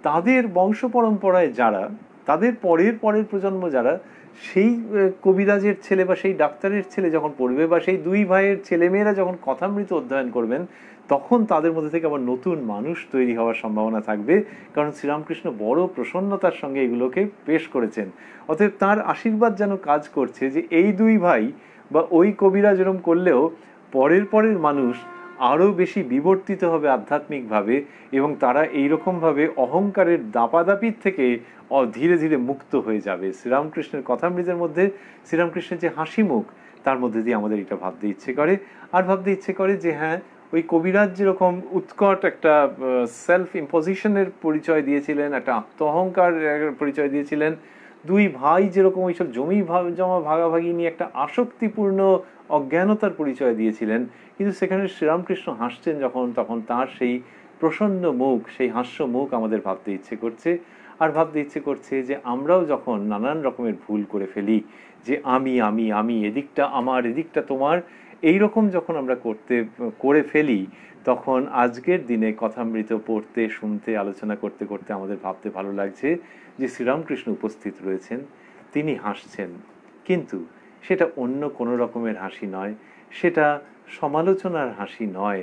তাদের বংশ পরম্পরায় যারা, তাদের পরের প্রজন্ম যারা, সেই কবিরাজের ছেলে বা সেই ডাক্তারের ছেলে যখন পড়বে, বা সেই দুই ভাইয়ের ছেলেমেয়েরা যখন কথামৃত অধ্যয়ন করবেন, তখন তাদের মধ্যে থেকে আবার নতুন মানুষ তৈরি হওয়ার সম্ভাবনা থাকবে। কারণ শ্রীরামকৃষ্ণ বড় প্রসন্নতার সঙ্গে এগুলোকে পেশ করেছেন। অতএব তার আশীর্বাদ যেন কাজ করছে, যে এই দুই ভাই বা ওই কবিরাজ এরকম করলেও পরের মানুষ আরও বেশি বিবর্তিত হবে আধ্যাত্মিকভাবে, এবং তারা এইরকমভাবে অহংকারের দাপাদাপির থেকে ধীরে ধীরে মুক্ত হয়ে যাবে। শ্রীরামকৃষ্ণের কথামৃতের মধ্যে শ্রীরামকৃষ্ণের যে হাসি মুখ, তার মধ্যে দিয়ে আমাদের এটা ভাবতে ইচ্ছে করে। আর ভাবতে ইচ্ছে করে যে হ্যাঁ, ওই কবিরাজ যেরকম উৎকট একটা সেলফ ইম্পোজিশনের পরিচয় দিয়েছিলেন, একটা আত্ম অহংকার পরিচয় দিয়েছিলেন, দুই ভাই যেরকম ওইসব জমা ভাগাভাগি নিয়ে একটা আসক্তিপূর্ণ অজ্ঞানতার পরিচয় দিয়েছিলেন, কিন্তু সেখানে শ্রীরামকৃষ্ণ হাসছেন যখন, তখন তার সেই প্রসন্ন মুখ, সেই হাস্য মুখ আমাদের ভাবতে ইচ্ছে করছে। আর ভাবতে ইচ্ছে করছে যে আমরাও যখন নানান রকমের ভুল করে ফেলি, যে আমি আমি আমি এদিকটা আমার, এদিকটা তোমার, এইরকম যখন আমরা করে ফেলি, তখন আজকের দিনে কথামৃত পড়তে, শুনতে, আলোচনা করতে করতে আমাদের ভাবতে ভালো লাগছে যে শ্রীরামকৃষ্ণ উপস্থিত রয়েছেন, তিনি হাসছেন, কিন্তু সেটা অন্য কোনো রকমের হাসি নয়, সেটা সমালোচনার হাসি নয়,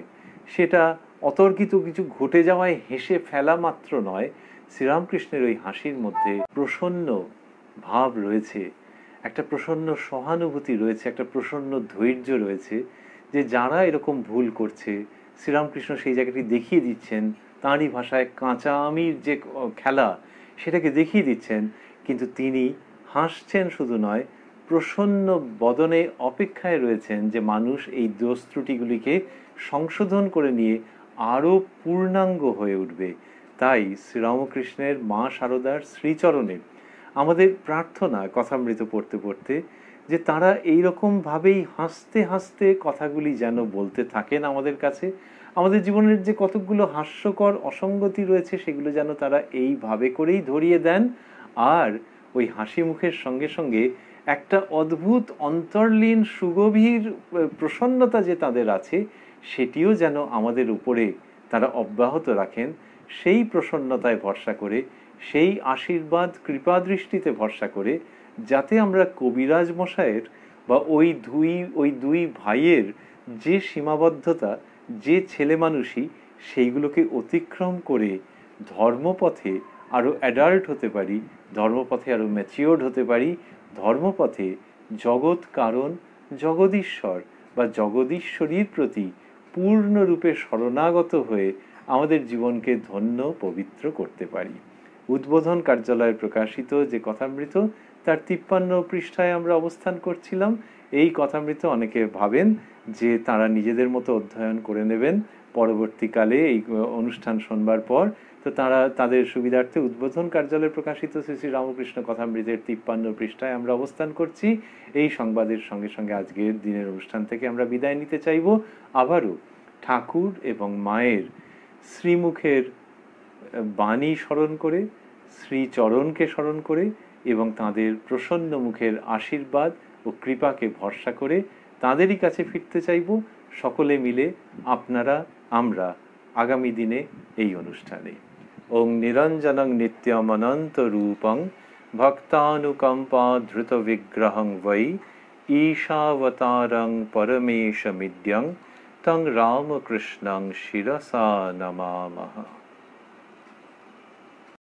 সেটা অতর্কিত কিছু ঘটে যাওয়ায় হেসে ফেলা মাত্র নয়। শ্রীরামকৃষ্ণের ওই হাসির মধ্যে প্রসন্ন ভাব রয়েছে, একটা প্রসন্ন সহানুভূতি রয়েছে, একটা প্রসন্ন ধৈর্য রয়েছে, যে যারা এরকম ভুল করছে, শ্রীরামকৃষ্ণ সেই জায়গাটি দেখিয়ে দিচ্ছেন, তাঁরই ভাষায় কাঁচা আমির যে খেলা, সেটাকে দেখিয়ে দিচ্ছেন। কিন্তু তিনি হাসছেন শুধু নয়, প্রসন্ন বদনে অপেক্ষায় রয়েছেন যে মানুষ এই দোষ ত্রুটিগুলিকে সংশোধন করে নিয়ে আরও পূর্ণাঙ্গ হয়ে উঠবে। তাই শ্রীরামকৃষ্ণের মা শারদার শ্রীচরণে আমাদের প্রার্থনা কথামৃত পড়তে পড়তে যে তারা এইরকমভাবেই হাসতে হাসতে কথাগুলি যেন বলতে থাকেন আমাদের কাছে। আমাদের জীবনের যে কতকগুলো হাস্যকর অসঙ্গতি রয়েছে সেগুলো যেন তারা এইভাবে করেই ধরিয়ে দেন, আর ওই হাসি মুখের সঙ্গে সঙ্গে একটা অদ্ভুত অন্তর্লীন সুগভীর প্রসন্নতা যে তাদের আছে সেটিও যেন আমাদের উপরে তারা অব্যাহত রাখেন। সেই প্রসন্নতায় ভরসা করে, সেই আশীর্বাদ কৃপা দৃষ্টিতে ভরসা করে, যাতে আমরা কবিরাজ মশাইয়ের বা ওই দুই ভাইয়ের যে সীমাবদ্ধতা, যে ছেলে মানুষই, সেইগুলোকে অতিক্রম করে ধর্মপথে আরও অ্যাডাল্ট হতে পারি, ধর্মপথে আরও ম্যাচিওর্ড হতে পারি, ধর্মপথে জগৎ কারণ জগদীশ্বর বা জগদীশ্বরীর প্রতি পূর্ণরূপে শরণাগত হয়ে আমাদের জীবনকে ধন্য পবিত্র করতে পারি। উদ্বোধন কার্যালয়ে প্রকাশিত যে কথামৃত, তার 53 পৃষ্ঠায় আমরা অবস্থান করছিলাম। এই কথামৃত অনেকে ভাবেন যে তারা নিজেদের মতো অধ্যয়ন করে নেবেন পরবর্তীকালে এই অনুষ্ঠান শোনবার পর, তো তারা তাদের সুবিধার্থে উদ্বোধন কার্যালয়ে প্রকাশিত শ্রী শ্রী রামকৃষ্ণ কথামৃতের 53 পৃষ্ঠায় আমরা অবস্থান করছি। এই সংবাদের সঙ্গে সঙ্গে আজকের দিনের অনুষ্ঠান থেকে আমরা বিদায় নিতে চাইব, আবারও ঠাকুর এবং মায়ের শ্রীমুখের বাণী স্মরণ করে, শ্রীচরণকে স্মরণ করে এবং তাঁদের প্রসন্ন মুখের আশীর্বাদ ও কৃপাকে ভরসা করে তাঁদেরই কাছে ফিরতে চাইব সকলে মিলে, আপনারা আমরা আগামী দিনে এই অনুষ্ঠানে। ওং নিরঞ্জনং নিত্যম অনন্ত রূপং ভক্তানুকম্পা ধৃত বিগ্রহং বৈ ঈশাবতারং পরমেশমিদ্যং তং রামকৃষ্ণং শিরসা নমামহ।